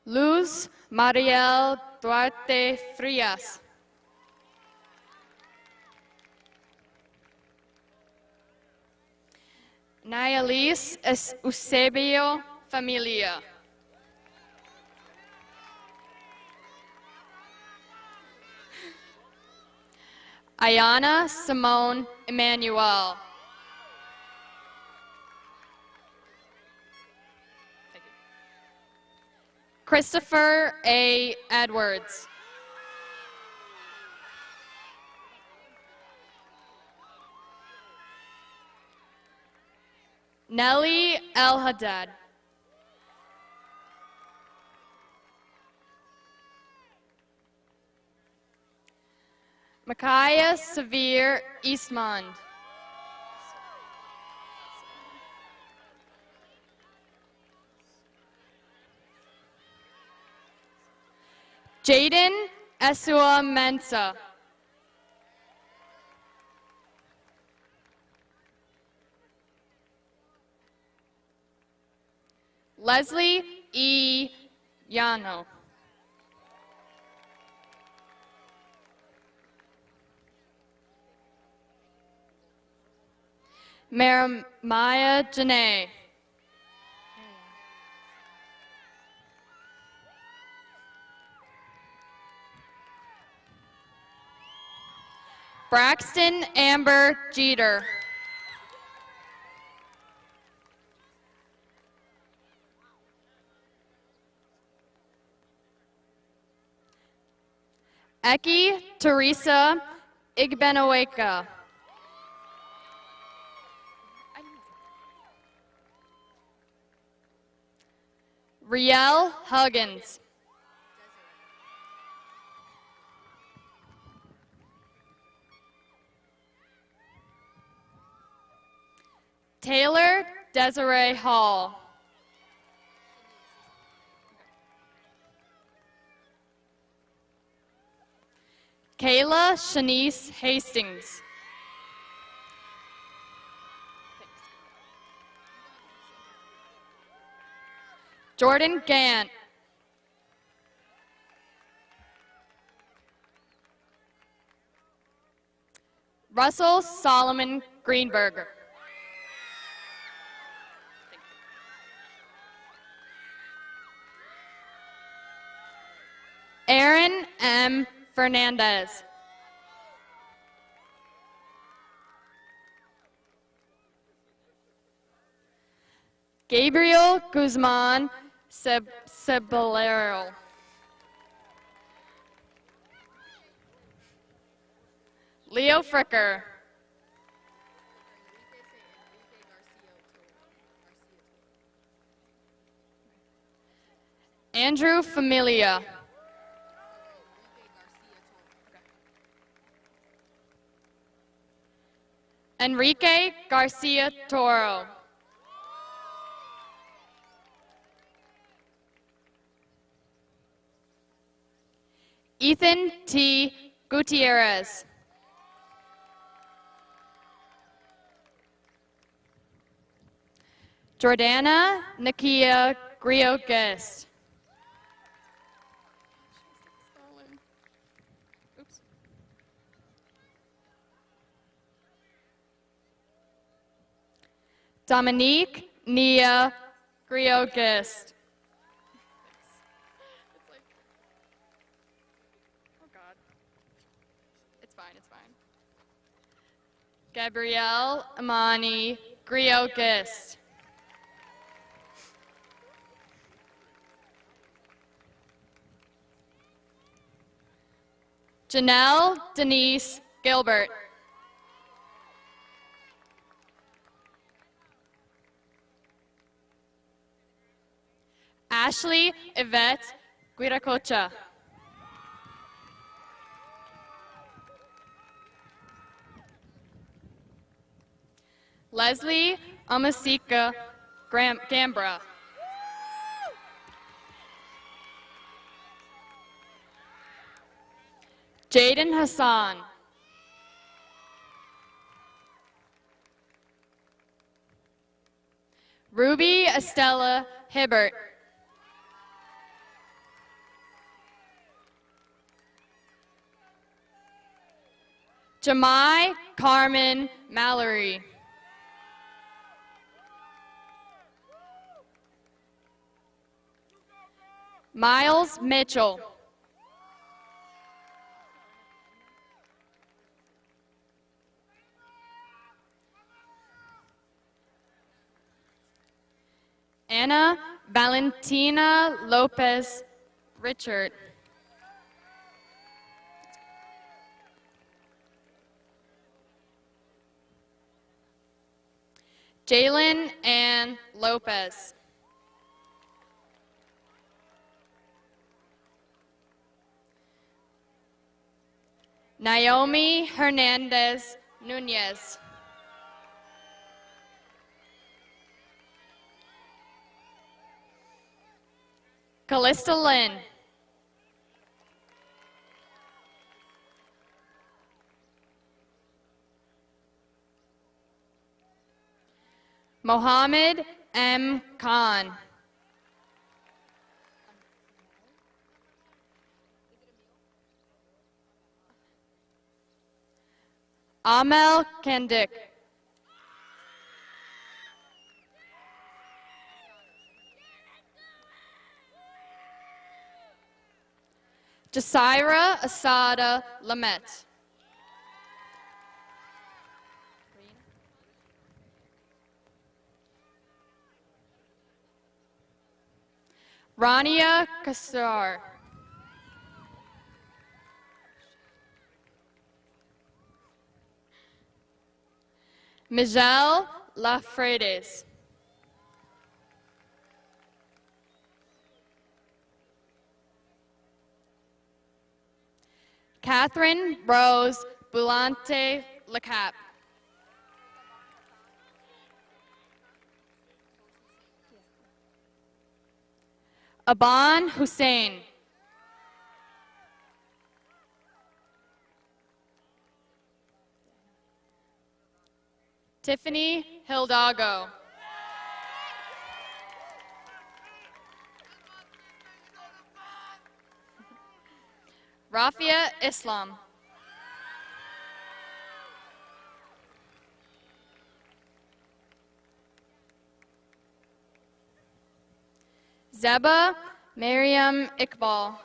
Luz Mariel Duarte Frias. Nayalis Eusebio Familia. Ayana Simone Emmanuel. Christopher A. Edwards. Nelly El Haddad. Micaiah Severe Eastmond. Jaden Esua Mensa. Leslie E. Yano. Maya Janae. Braxton Amber Jeter. Eki Teresa Igbenoweka. Riel Huggins. Taylor Desiree Hall. Kayla Shanice Hastings. Jordan Gant. Russell Solomon Greenberger. Aaron M. Fernandez. Gabriel Guzman Ceballero. Leo Fricker. Andrew Familia. Enrique Garcia Toro. Ethan T. Gutierrez. Jordana Nakia Griogest. Dominique Nia Griogest. Oh God. It's fine, it's fine. Gabrielle Amani Griogest. Janelle Denise Gilbert. Ashley Yvette Guiracocha. Leslie Amasika Gambra. Jaden Hassan. Ruby Estella Hibbert. Jamai Carmen Mallory. Miles Mitchell. Anna Valentina Lopez Richard. Jalen Ann Lopez. Naomi Hernandez Nunez. Callista Lynn. Mohammed M. Khan. Amel Kendick. Jasaira Asada Lamet. Rania Kassar. Miguel Lafredes. Catherine Rose Bulante Lacap. Aban Hussein. Tiffany Hildago. Rafia Islam. Zeba Mariam Iqbal.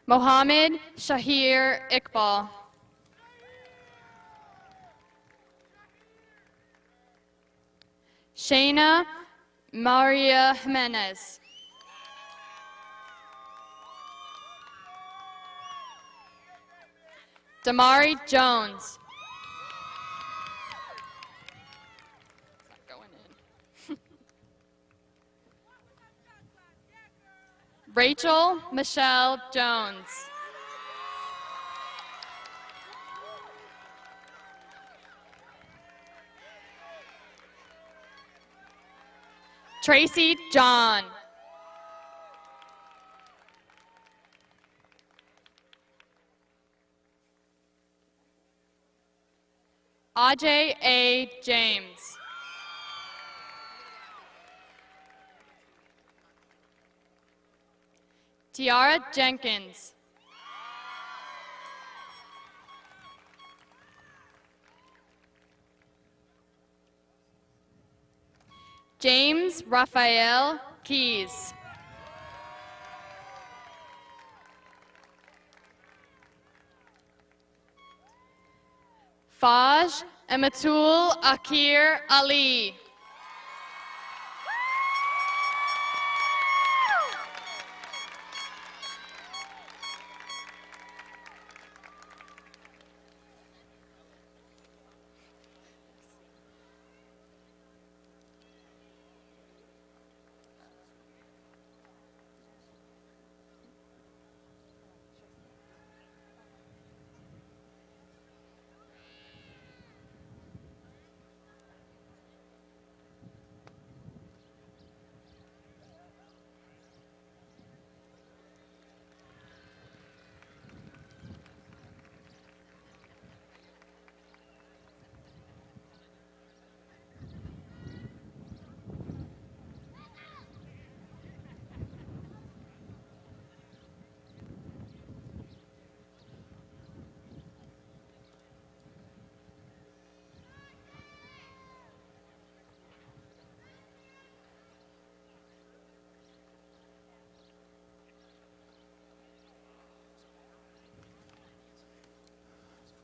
Mohammed Shahir Iqbal. Shayna Maria Jimenez. Damari Jones. It's not going in. Rachel Michelle Jones. Tracy John. Ajay A. James. Tiara Jenkins. James Raphael Keys. Faj Amatul Akir Ali.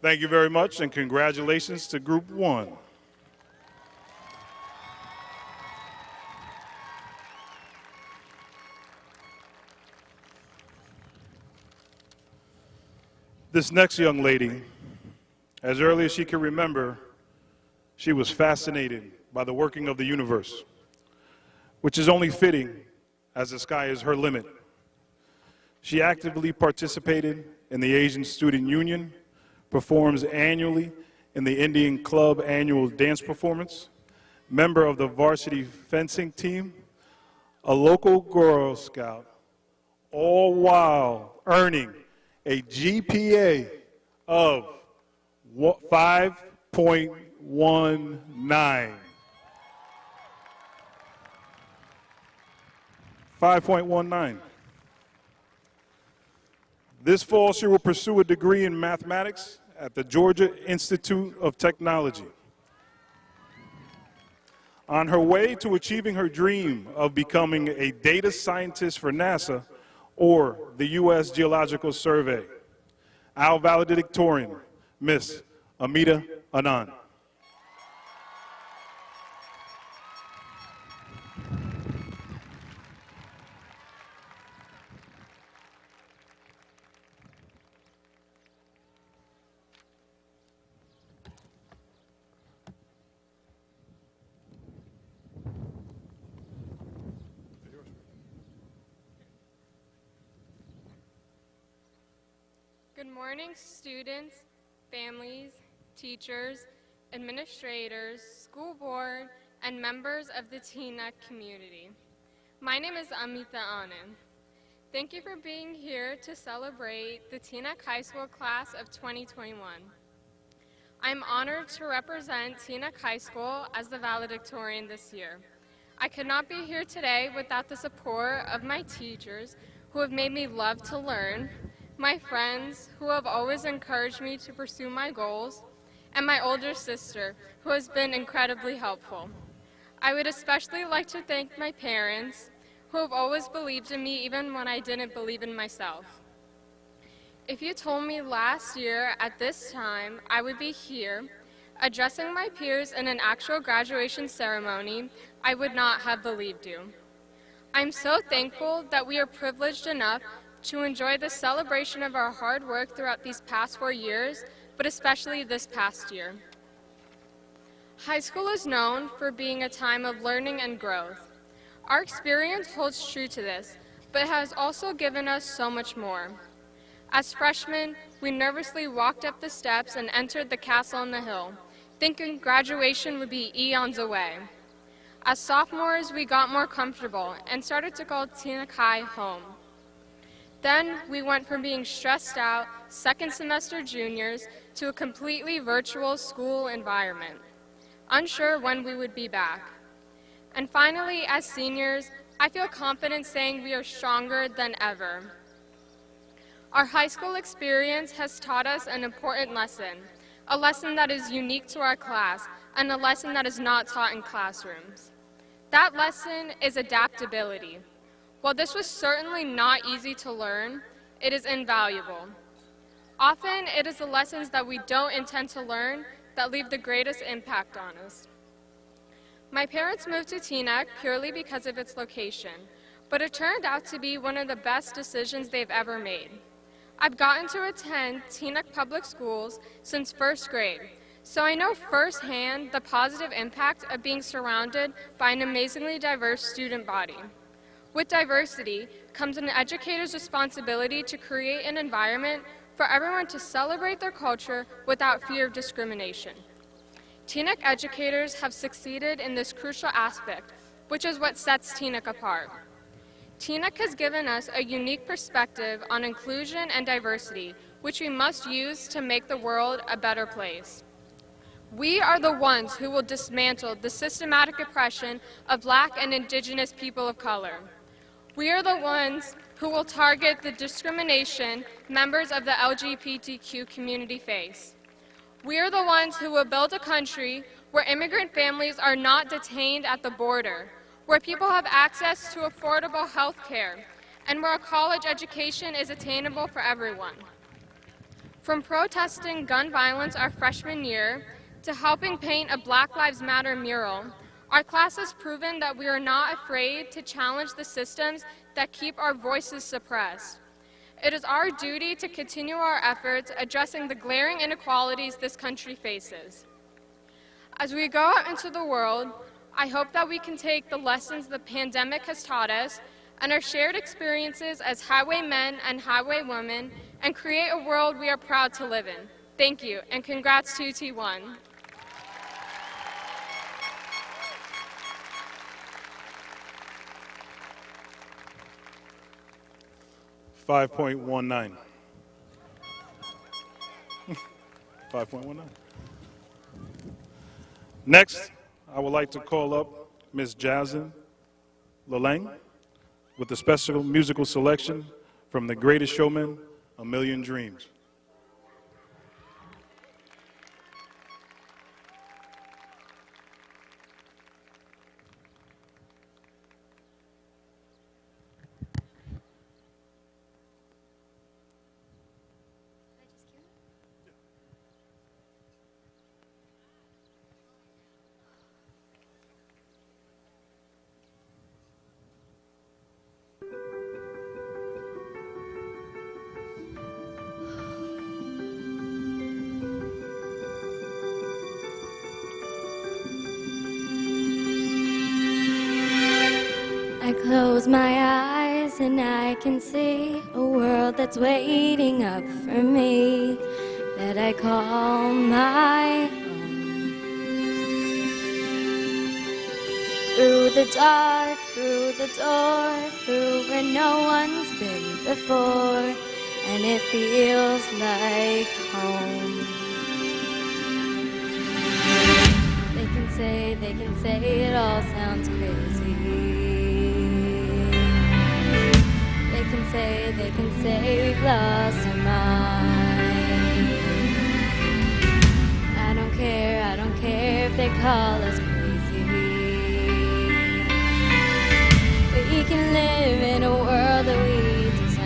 Thank you very much, and congratulations to Group 1. This next young lady, as early as she can remember, she was fascinated by the working of the universe, which is only fitting as the sky is her limit. She actively participated in the Asian Student Union, performs annually in the Indian Club annual dance performance, member of the varsity fencing team, a local Girl Scout, all while earning a GPA of 5.19. 5.19. This fall, she will pursue a degree in mathematics at the Georgia Institute of Technology. On her way to achieving her dream of becoming a data scientist for NASA or the U.S. Geological Survey, our valedictorian, Miss Amita Anand. Good morning, students, families, teachers, administrators, school board, and members of the Teaneck community. My name is Amita Anand. Thank you for being here to celebrate the Teaneck High School class of 2021. I'm honored to represent Teaneck High School as the valedictorian this year. I could not be here today without the support of my teachers who have made me love to learn, my friends who have always encouraged me to pursue my goals, and my older sister who has been incredibly helpful. I would especially like to thank my parents who have always believed in me even when I didn't believe in myself. If you told me last year at this time I would be here addressing my peers in an actual graduation ceremony, I would not have believed you. I'm so thankful that we are privileged enough to enjoy the celebration of our hard work throughout these past 4 years, but especially this past year. High school is known for being a time of learning and growth. Our experience holds true to this, but has also given us so much more. As freshmen, we nervously walked up the steps and entered the castle on the hill, thinking graduation would be eons away. As sophomores, we got more comfortable and started to call Teaneck High home. Then we went from being stressed out second semester juniors to a completely virtual school environment, unsure when we would be back. And finally, as seniors, I feel confident saying we are stronger than ever. Our high school experience has taught us an important lesson, a lesson that is unique to our class, and a lesson that is not taught in classrooms. That lesson is adaptability. While this was certainly not easy to learn, it is invaluable. Often, it is the lessons that we don't intend to learn that leave the greatest impact on us. My parents moved to Teaneck purely because of its location, but it turned out to be one of the best decisions they've ever made. I've gotten to attend Teaneck Public Schools since first grade, so I know firsthand the positive impact of being surrounded by an amazingly diverse student body. With diversity comes an educator's responsibility to create an environment for everyone to celebrate their culture without fear of discrimination. Teaneck educators have succeeded in this crucial aspect, which is what sets Teaneck apart. Teaneck has given us a unique perspective on inclusion and diversity, which we must use to make the world a better place. We are the ones who will dismantle the systematic oppression of Black and Indigenous people of color. We are the ones who will target the discrimination members of the LGBTQ community face. We are the ones who will build a country where immigrant families are not detained at the border, where people have access to affordable health care, and where a college education is attainable for everyone. From protesting gun violence our freshman year to helping paint a Black Lives Matter mural, our class has proven that we are not afraid to challenge the systems that keep our voices suppressed. It is our duty to continue our efforts addressing the glaring inequalities this country faces. As we go out into the world, I hope that we can take the lessons the pandemic has taught us and our shared experiences as highwaymen and highwaywomen and create a world we are proud to live in. Thank you, and congrats to T1. $5.19. 5.19. Next, I would like to call up Ms. Jaslyn Lalang with a special musical selection from The Greatest Showman, A Million Dreams. I close my eyes and I can see a world that's waiting up for me that I call my own. Through the dark, through the door, through where no one's been before, and it feels like home. They can say it all sounds crazy. They can say we've lost our mind. I don't care if they call us crazy. We can live in a world that we design.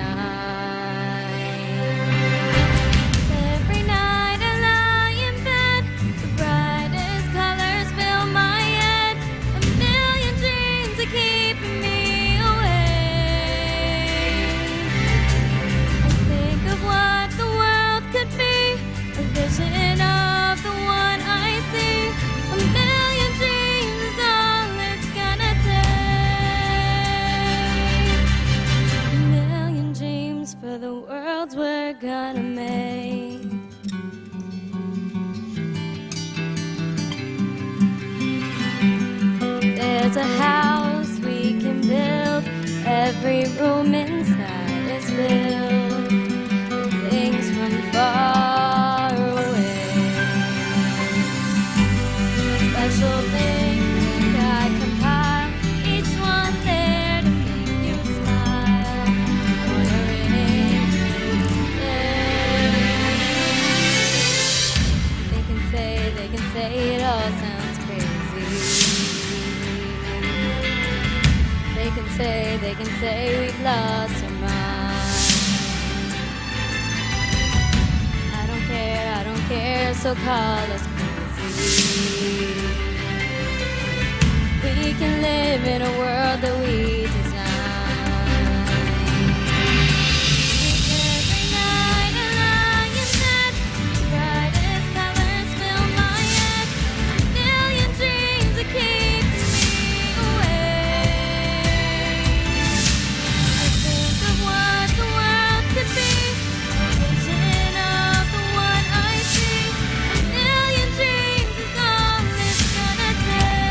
Every night I lie in bed, the brightest colors fill my head. A million dreams are keeping me awake. we're gonna make. There's a house we can build, every room inside is filled with things from far away. Special things I compile, each one there to make you smile on a rainy day. They can say it all sounds crazy. They can say we've lost our minds. I don't care, so call us crazy. We can live in a world that we design. Every night I lie in bed, brightest colors fill my head, a million dreams that keep me awake. I think of what the world could be, a vision of the one I see. A million dreams is all it's gonna take.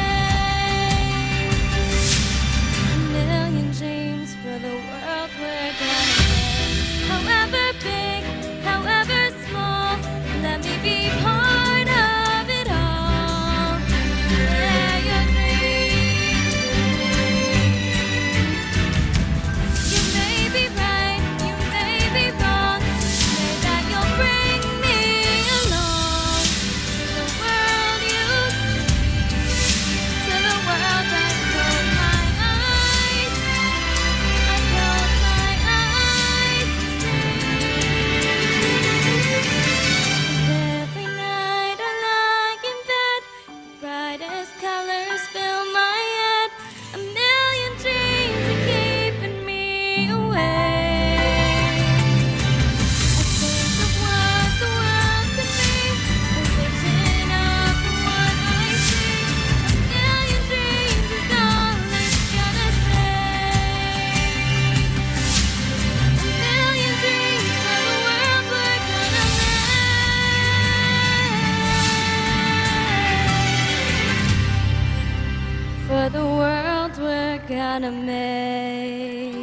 A million dreams for the world we're gonna make. However big, however small, let me be part of it all. Share your dreams. You may be right, you may be wrong. Say that you'll bring me along to the world you see, to the world I close my eyes. I close my eyes to see. Every night I lie in bed, the brightest colors fill my head, a million dreams are keeping me awake. I think of what the world could be, a vision of the one I see. A million dreams is all it's gonna take. A million dreams for the world we're gonna make. For the world we're gonna make.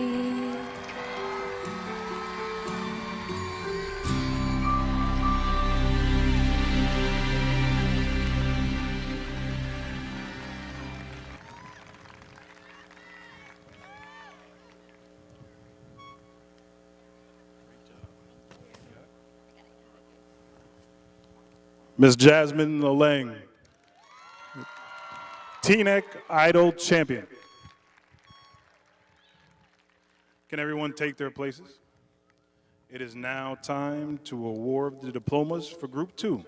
Ms. Jasmine Lang, Teaneck Idol champion. Can everyone take their places? It is now time to award the diplomas for Group 2.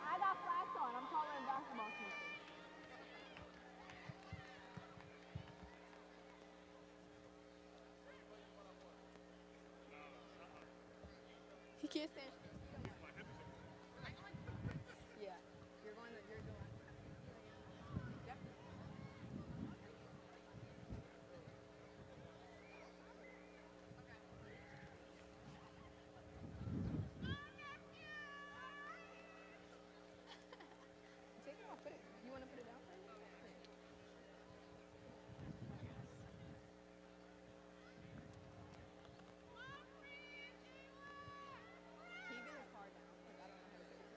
I got flats on. I'm taller than basketball team. He can't stand. Yeah, you're going. You're going. Yep. Take it off. Put it. You want to put it down? Keegan is hard now. Like, I don't know how to say it.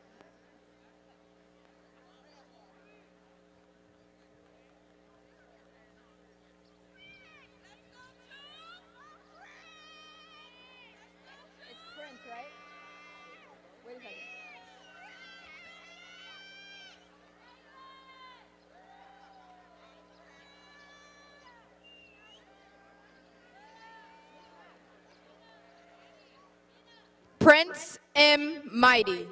It's Prince, right? Wait a second. Prince M. Mighty.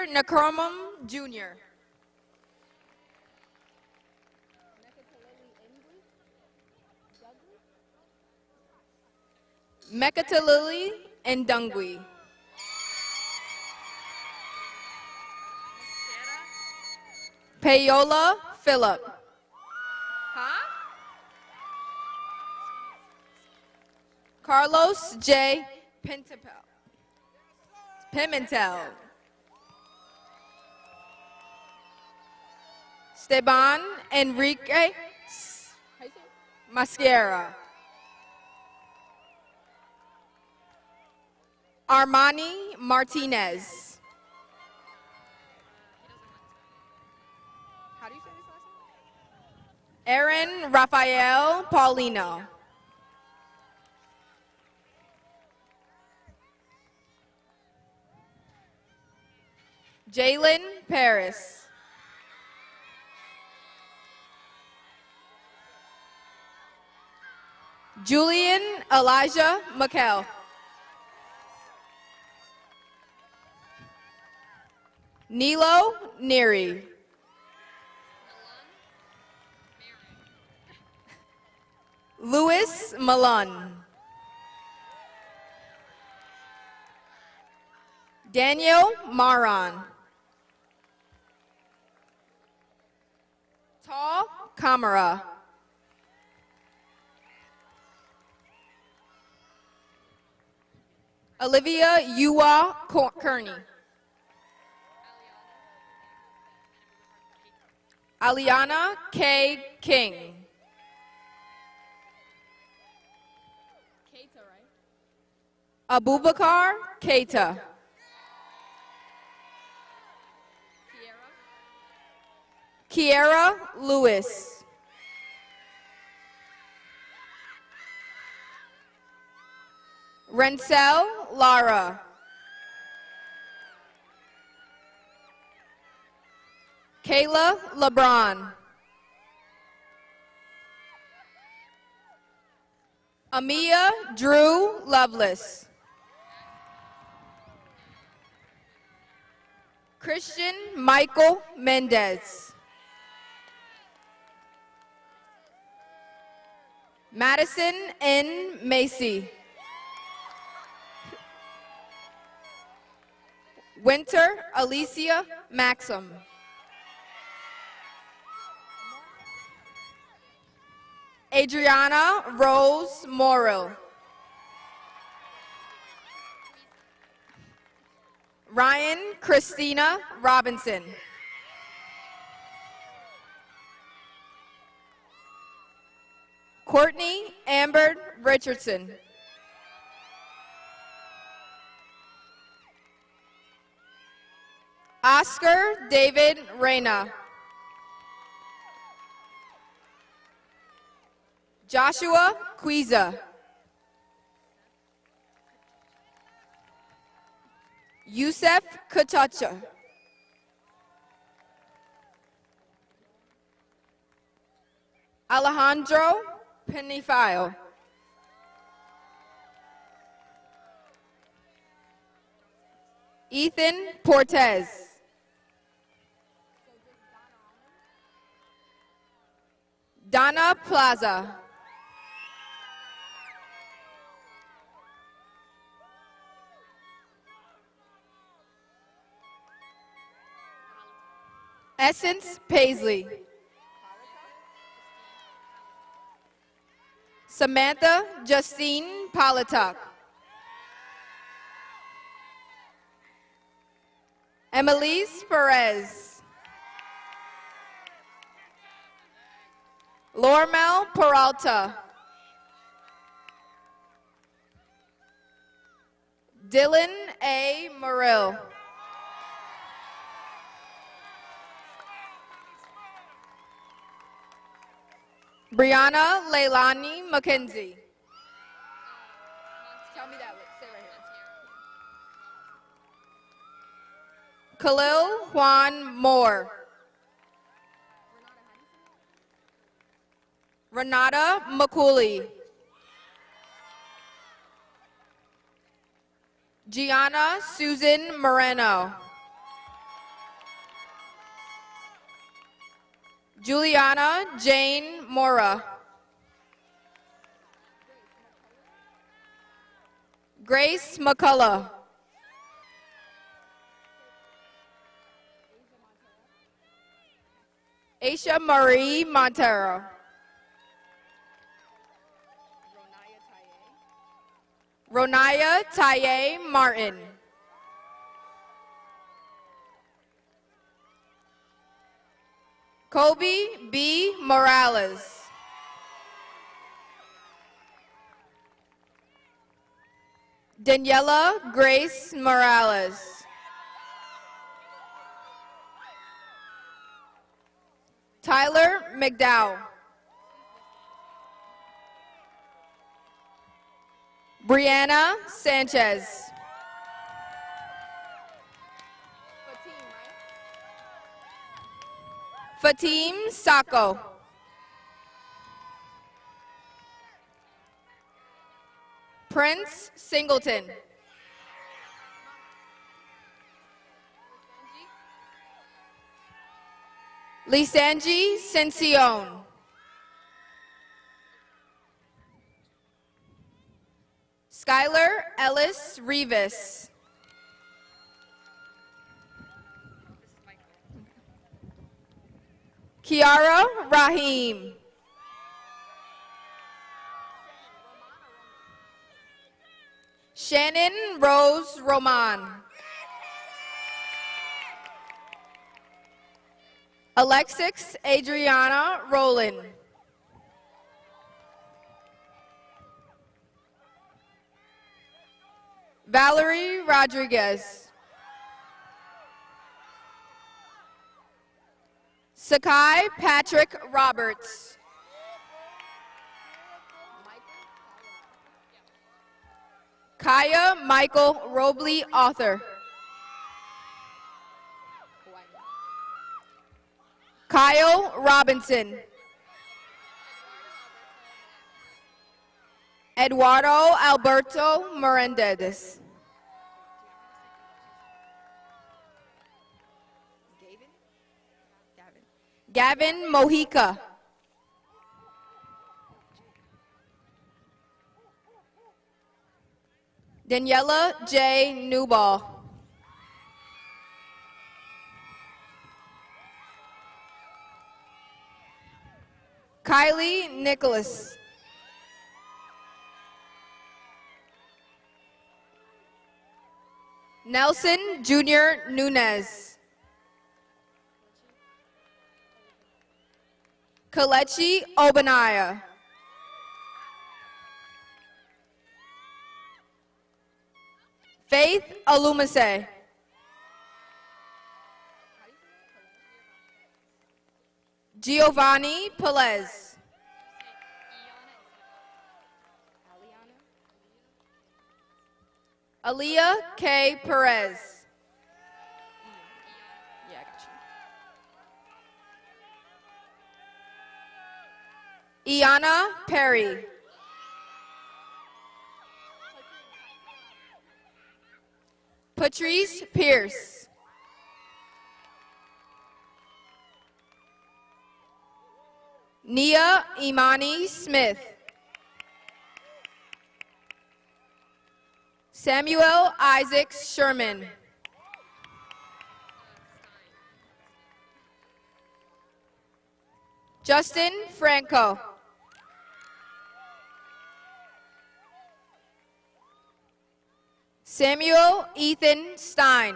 Peter Nakromum Jr. Mekatalili and Dungwe. Payola Philip. Huh? Carlos J. Pimentel. Esteban Enrique Mascara. Armani Martinez. How do you say this last name? Aaron Rafael Paulino. Jalen Paris. Julian Elijah McKell. Nilo Neary. Louis Malun. Daniel Maron. Tall Kamara. Olivia Yua Kearney. Aliana K. King. Abubakar Keita. Kiera Lewis. Rencel Lara. Kayla LeBron. Amia Drew Lovelace. Christian Michael Mendez. Madison N. Macy. Winter Alicia Maxim. Adriana Rose Morrill. Ryan Christina Robinson. Courtney Amber Richardson. Oscar David Reyna. Joshua Quiza. Yusef Katacha. Alejandro Penifile. Ethan Portez. Donna Plaza. Essence Paisley. Samantha Justine Politak. Emelise Perez. Lormel Peralta. Dylan A. Morrill. Brianna Leilani McKenzie. Tell me that. Stay right here. Khalil Juan Moore. Renata McCooley. Gianna Susan Moreno. Juliana Jane Mora. Grace McCullough. Aisha Marie Montero. Ronaya Taye Martin. Kobe B. Morales. Daniela Grace Morales. Tyler McDowell. Brianna Sanchez. Fatim Sacco. Prince Singleton. Lisanji Cencion. Skylar Ellis Rivas. Kiara Rahim. Shannon Rose Roman. Alexis Adriana Rowland. Valerie Rodriguez. Sakai Patrick Roberts. Kaya Michael Robley Author. Kyle Robinson. Eduardo Alberto Melendez. Gavin Mojica. Daniela J. Newball. Kylie Nicholas. Nelson Jr. Nunez. Kalechi Obanaya. Faith Alumase. Giovanni Pelez. Aaliyah K. Perez. Yeah, I got you. Iana Perry. Patrice Pierce. Nia Imani Smith. Samuel Isaac Sherman. Justin Franco. Samuel Ethan Stein.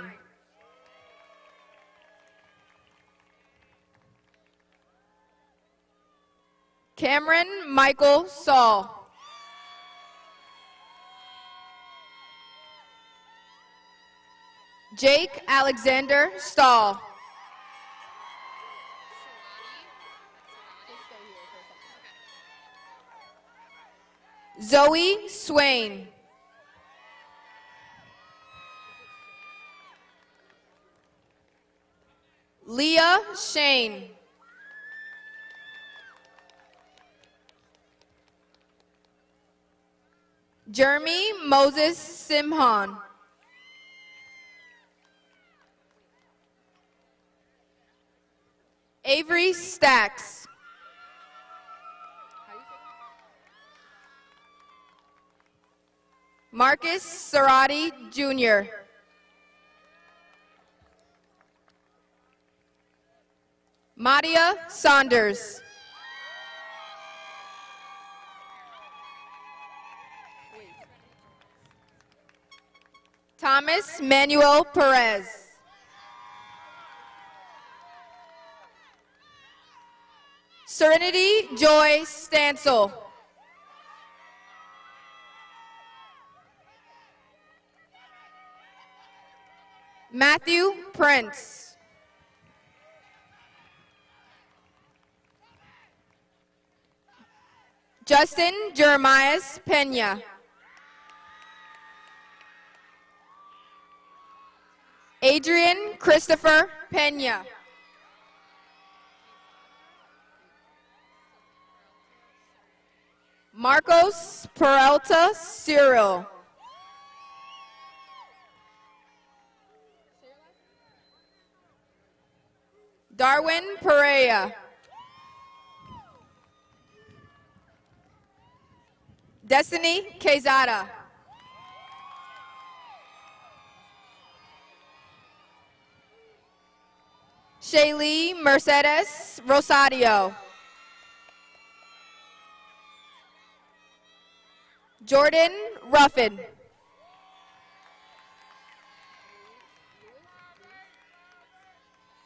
Cameron Michael Saul. Jake Alexander Stahl. Zoe Swain. Leah Shane. Jeremy Moses Simhan. Avery Stacks. Marcus Cerati Jr. Madia Saunders. Thomas Manuel Perez. Serenity Joy Stansel. Matthew Prince. Justin Jeremias Pena. Adrian Christopher Pena. Marcos Peralta Cyril. Darwin Pereira. Destiny Quezada. Shaylee Mercedes Rosario. Jordan Ruffin.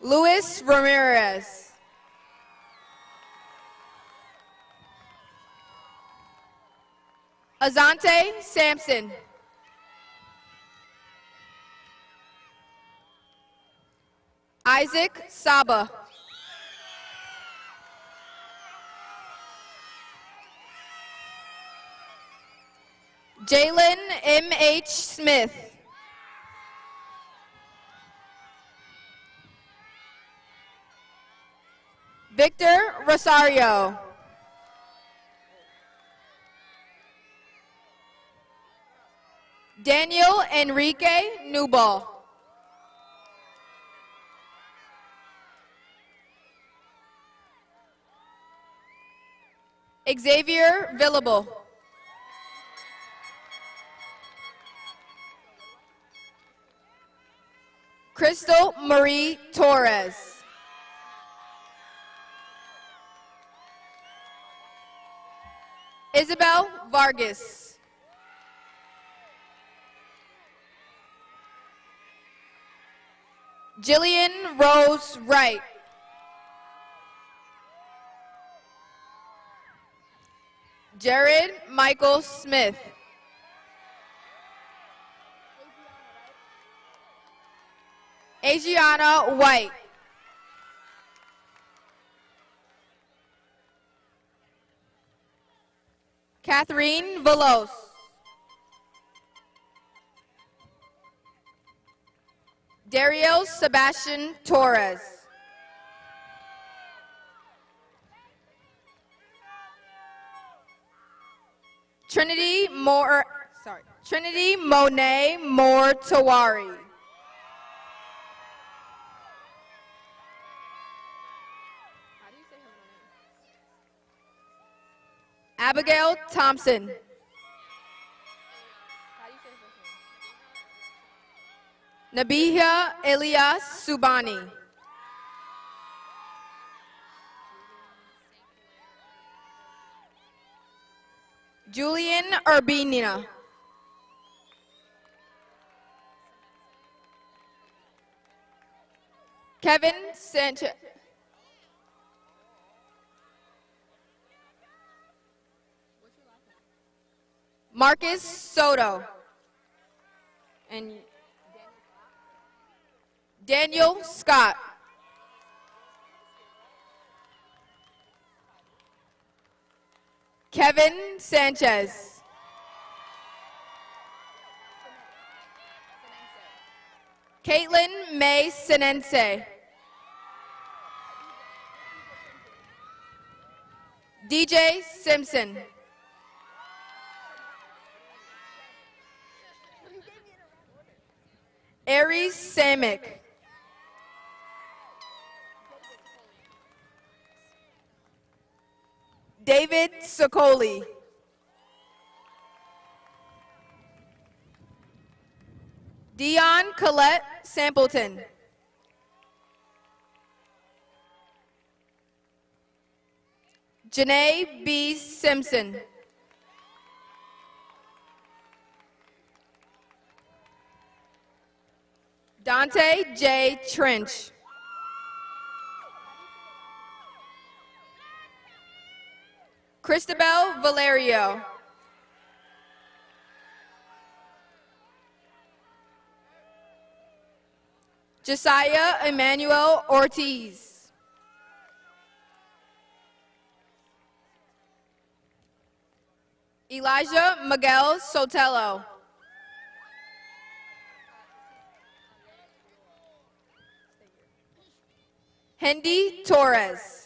Luis Ramirez. Azante Sampson. Isaac Saba. Jalen M.H. Smith. Victor Rosario. Daniel Enrique Newball. Xavier Villable. Crystal Marie Torres. Isabel Vargas. Jillian Rose Wright. Jared Michael Smith. Asiana White. Catherine Velos. Dario Sebastian Torres. Trinity Monet Mortawari. Abigail Thompson. Nabiha Elias Subani. Julian Urbina. Kevin Sanchez. Marcus Soto. And Daniel Scott. Kevin Sanchez. Caitlin May Sinense. DJ Simpson. Aries Samick. David Socoli. Dion Colette Sampleton. Janae B. Simpson. Dante J. Trench. Christabel Valerio. Josiah Emmanuel Ortiz. Elijah Miguel Sotelo. Hendy Torres.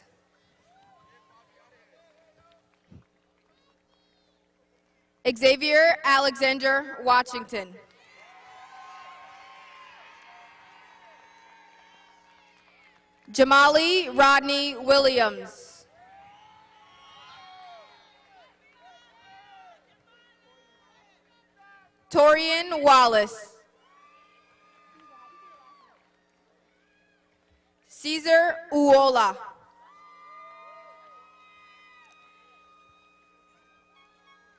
Xavier Alexander Washington. Jamali Rodney Williams. Torian Wallace. Caesar Uola.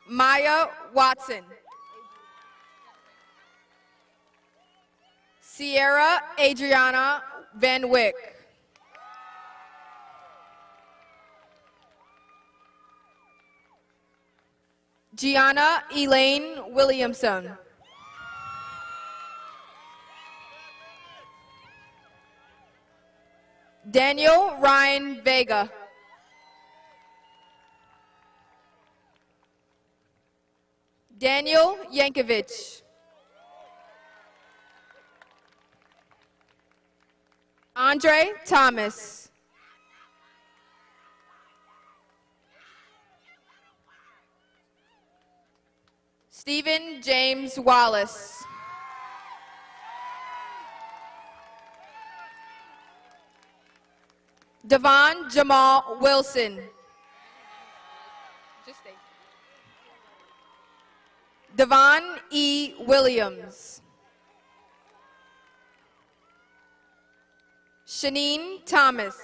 Maya Watson. Sierra Adriana Van Wyck. Gianna Elaine Williamson. Daniel Ryan Vega. Daniel Yankovic. Andre Thomas. Stephen James Wallace. Devon Jamal Wilson. Devon E. Williams. Shanine Thomas.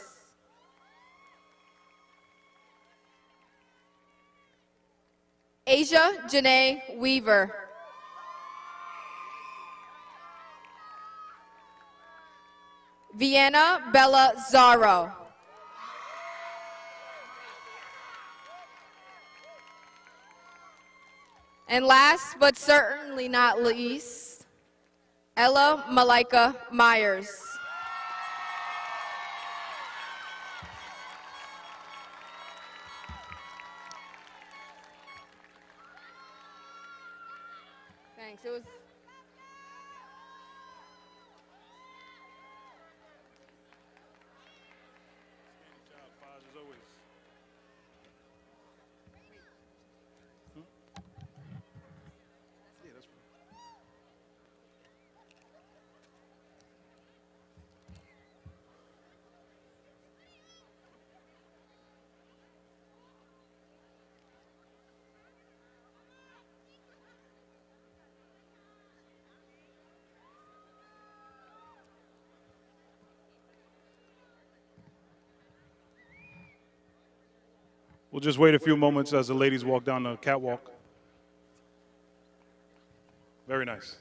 Asia Janae Weaver. Vienna Bella Zaro. And last but certainly not least, Ella Malika Myers. Thanks. It was. We'll just wait a few moments as the ladies walk down the catwalk. Very nice.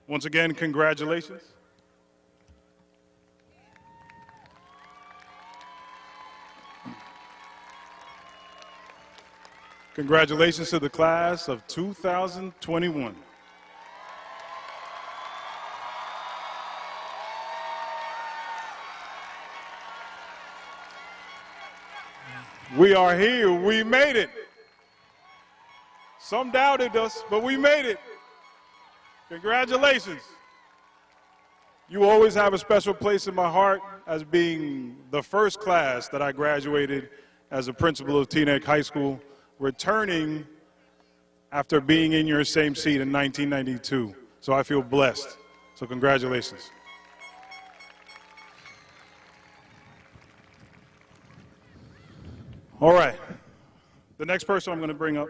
Once again, congratulations. Congratulations to the class of 2021. We are here. We made it. Some doubted us, but we made it. Congratulations. You always have a special place in my heart as being the first class that I graduated as a principal of Teaneck High School, returning after being in your same seat in 1992. So I feel blessed. So congratulations. All right. The next person I'm going to bring up,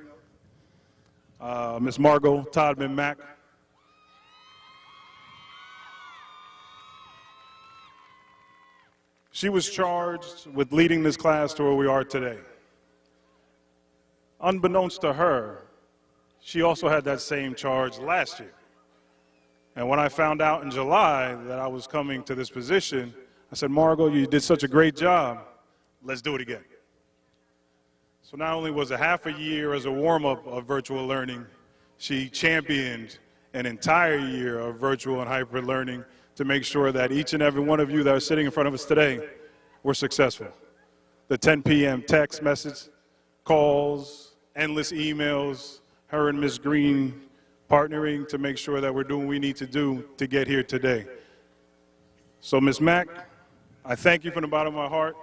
Ms. Margot Todman Mack. She was charged with leading this class to where we are today. Unbeknownst to her, she also had that same charge last year. And when I found out in July that I was coming to this position, I said, Margot, you did such a great job. Let's do it again. So not only was it half a year as a warm-up of virtual learning, she championed an entire year of virtual and hybrid learning to make sure that each and every one of you that are sitting in front of us today were successful. The 10 p.m. text message, calls, endless emails, her and Ms. Green partnering to make sure that we're doing what we need to do to get here today. So Ms. Mack, I thank you from the bottom of my heart.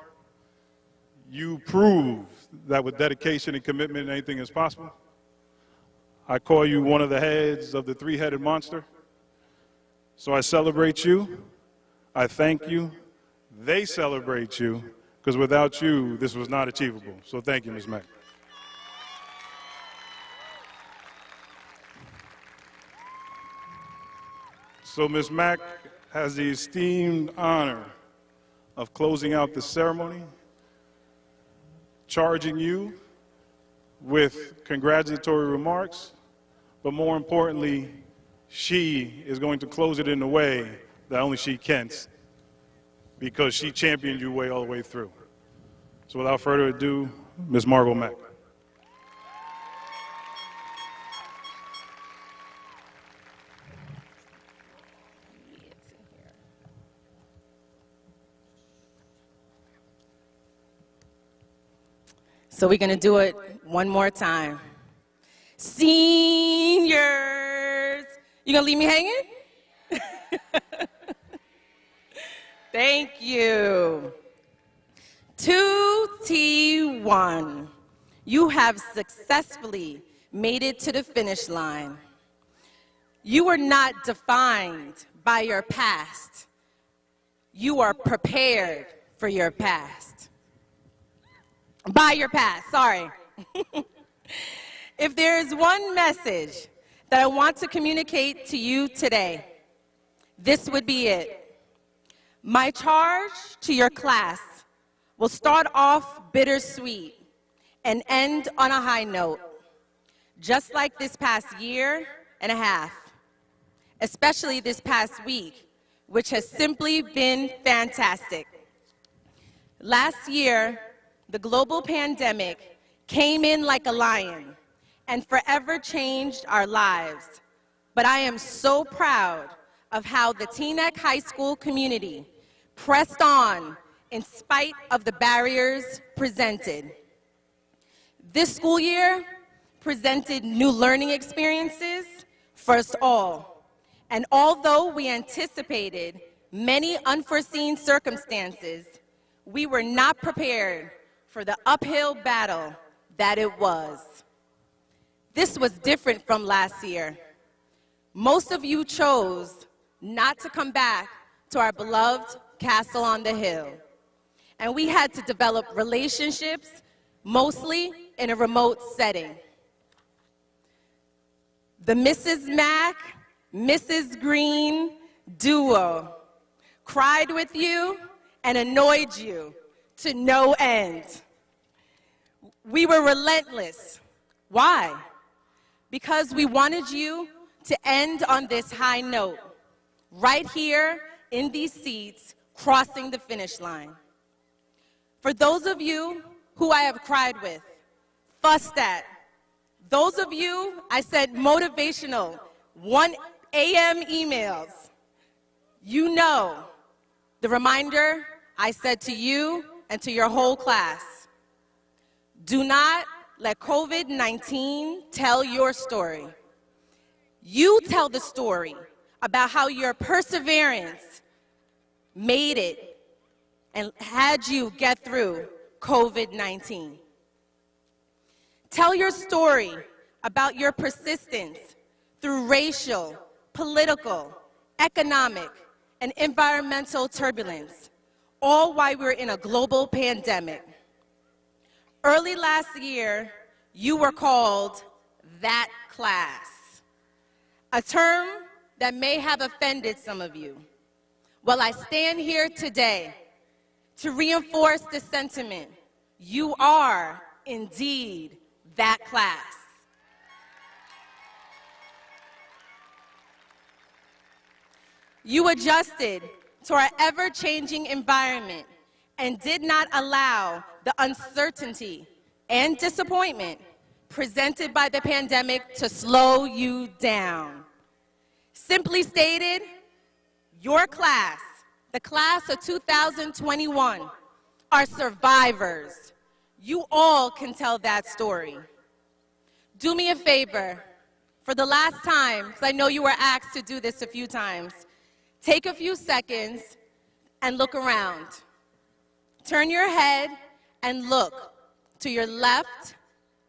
You prove that with dedication and commitment, anything is possible. I call you one of the heads of the three-headed monster. So I celebrate you, I thank you, they celebrate you, because without you, this was not achievable. So thank you, Ms. Mack. So Ms. Mack has the esteemed honor of closing out the ceremony, charging you with congratulatory remarks, but more importantly, she is going to close it in a way that only she can, because she championed you all the way through. So without further ado, Ms. Margot Mack. So we're going to do it one more time. Seniors, you going to leave me hanging? Thank you. 2T1, you have successfully made it to the finish line. You are not defined by your past. You are prepared for your past. By your past, sorry. If there is one message that I want to communicate to you today, this would be it. My charge to your class will start off bittersweet and end on a high note, just like this past year and a half, especially this past week, which has simply been fantastic. Last year, the global pandemic came in like a lion and forever changed our lives. But I am so proud of how the Teaneck High School community pressed on in spite of the barriers presented. This school year presented new learning experiences for us all. And although we anticipated many unforeseen circumstances, we were not prepared for the uphill battle that it was. This was different from last year. Most of you chose not to come back to our beloved castle on the hill. And we had to develop relationships, mostly in a remote setting. The Mrs. Mack, Mrs. Green duo cried with you and annoyed you to no end. We were relentless. Why? Because we wanted you to end on this high note, right here in these seats, crossing the finish line. For those of you who I have cried with, fussed at, those of you I sent motivational 1 a.m. emails, you know the reminder I said to you and to your whole class. Do not let COVID-19 tell your story. You tell the story about how your perseverance made it and had you get through COVID-19. Tell your story about your persistence through racial, political, economic, and environmental turbulence, all while we're in a global pandemic. Early last year, you were called that class, a term that may have offended some of you. Well, I stand here today to reinforce the sentiment. You are indeed that class. You adjusted to our ever-changing environment and did not allow the uncertainty and disappointment presented by the pandemic to slow you down. Simply stated, your class, the class of 2021, are survivors. You all can tell that story. Do me a favor, for the last time, because I know you were asked to do this a few times, take a few seconds and look around. Turn your head and look to your left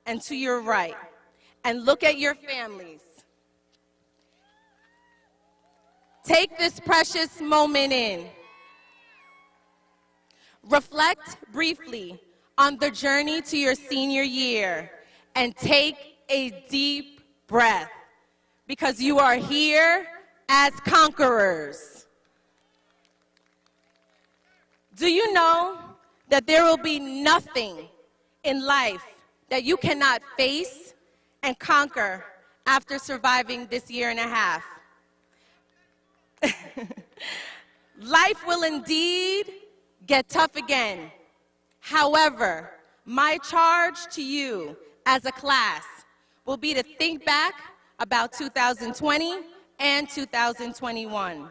and to your right, and look at your families. Take this precious moment in. Reflect briefly on the journey to your senior year and take a deep breath, because you are here as conquerors. Do you know that there will be nothing in life that you cannot face and conquer after surviving this year and a half? Life will indeed get tough again. However, my charge to you as a class will be to think back about 2020 and 2021.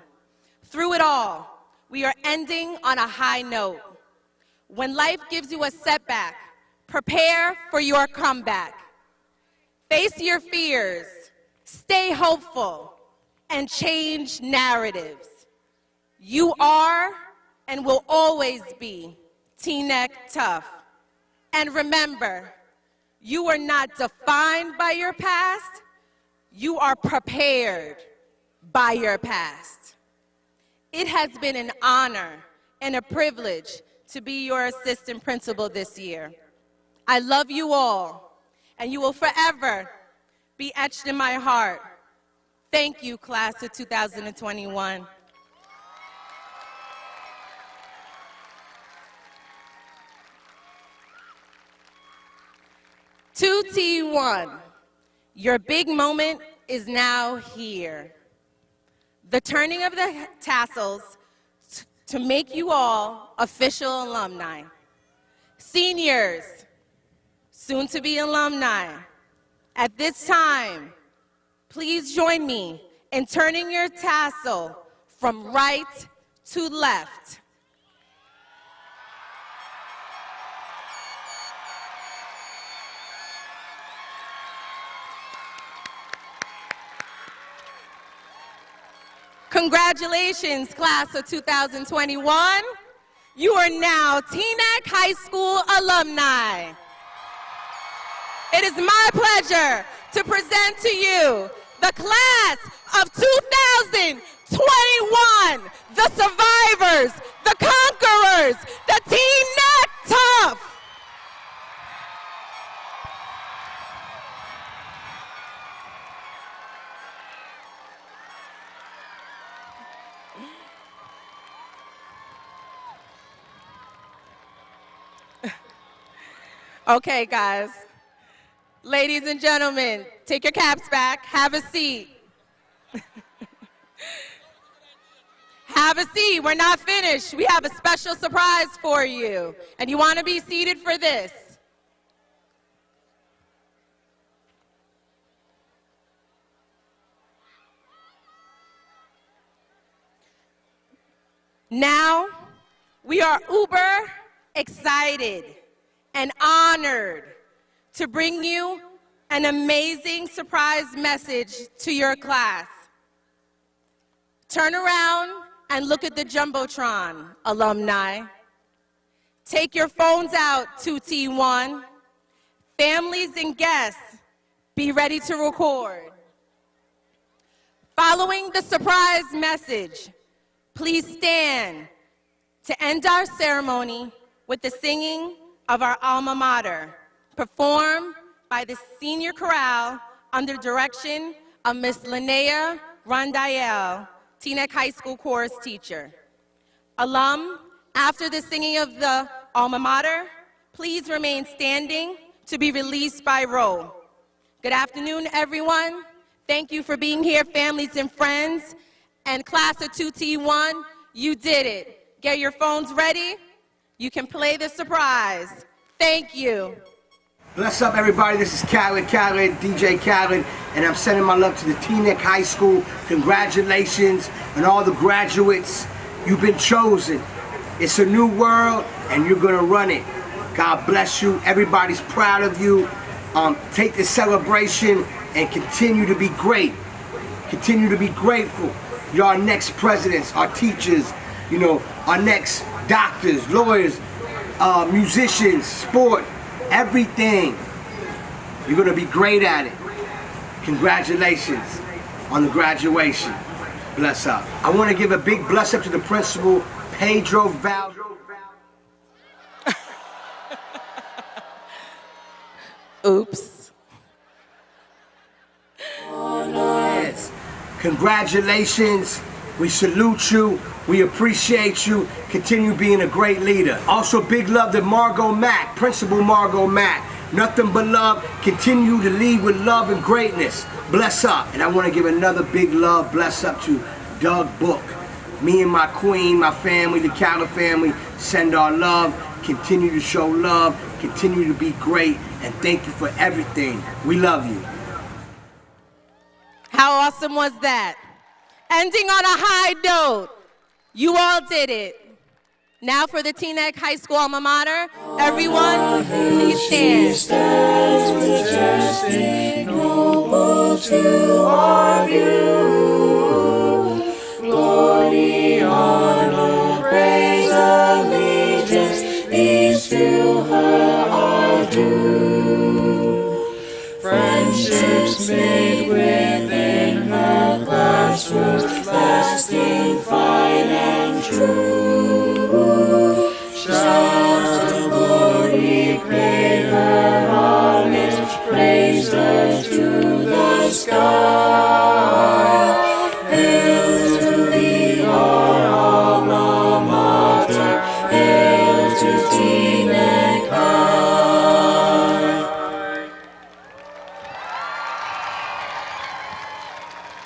Through it all, we are ending on a high note. When life gives you a setback, prepare for your comeback. Face your fears, stay hopeful, and change narratives. You are and will always be Teaneck tough. And remember, you are not defined by your past, you are prepared by your past. It has been an honor and a privilege to be your assistant principal this year. I love you all, and you will forever be etched in my heart. Thank you, class of 2021. To T1, your big moment is now here. The turning of the tassels to make you all official alumni. Seniors, soon to be alumni, at this time, please join me in turning your tassel from right to left. Congratulations, class of 2021. You are now Teaneck High School alumni. It is my pleasure to present to you the class of 2021, the survivors, the conquerors, the Teaneck Tough. Okay, guys. Ladies and gentlemen, take your caps back. Have a seat. Have a seat. We're not finished. We have a special surprise for you. And you want to be seated for this. Now, we are uber excited and honored to bring you an amazing surprise message to your class. Turn around and look at the Jumbotron, alumni. Take your phones out, 2T1. Families and guests, Be ready to record. Following the surprise message, please stand to end our ceremony with the singing of our alma mater, performed by the senior chorale under direction of Miss Linnea Rondael, Teaneck High School chorus teacher. Alum, after the singing of the alma mater, please remain standing to be released by roll. Good afternoon, everyone. Thank you for being here, families and friends. And class of 2T1, you did it. Get your phones ready. You can play the surprise. Thank you. Bless up, everybody. This is Khaled, DJ Khaled, and I'm sending my love to the Teaneck High School. Congratulations and all the graduates. You've been chosen. It's a new world, and you're going to run it. God bless you. Everybody's proud of you. Take this celebration and continue to be great. Continue to be grateful. You're our next presidents, our teachers, you know, our next doctors, lawyers, musicians, sport, everything. You're going to be great at it. Congratulations on the graduation. Bless up. I want to give a big bless up to the principal, Pedro Val. Oops. Yes. Congratulations. We salute you. We appreciate you. Continue being a great leader. Also, big love to Margot Mack, Principal Margot Mack. Nothing but love. Continue to lead with love and greatness. Bless up. And I want to give another big love, bless up to Doug Book. Me and my queen, my family, the Calla family, send our love. Continue to show love. Continue to be great. And thank you for everything. We love you. How awesome was that? Ending on a high note. You all did it. Now for the Teaneck High School alma mater, everyone, please stand. Stands majestic, noble to our view. Glory, honor, praise, allegiance, these to her are due. Friendships made within her classroom, lasting, fine, and true. Shouts of glory pay her homage, praise her to the sky. Hail to thee, our alma mater, hail to Teaneck High.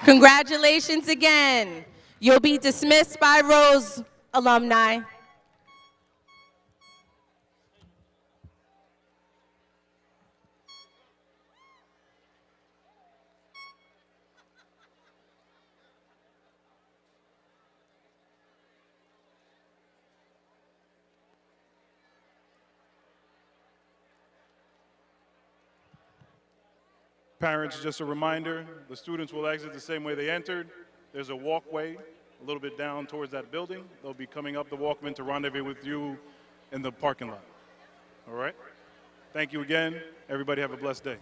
Congratulations again. You'll be dismissed by Rose alumni. Parents, just a reminder, the students will exit the same way they entered. There's a walkway a little bit down towards that building. They'll be coming up the walkman to rendezvous with you in the parking lot. All right? Thank you again. Everybody have a blessed day.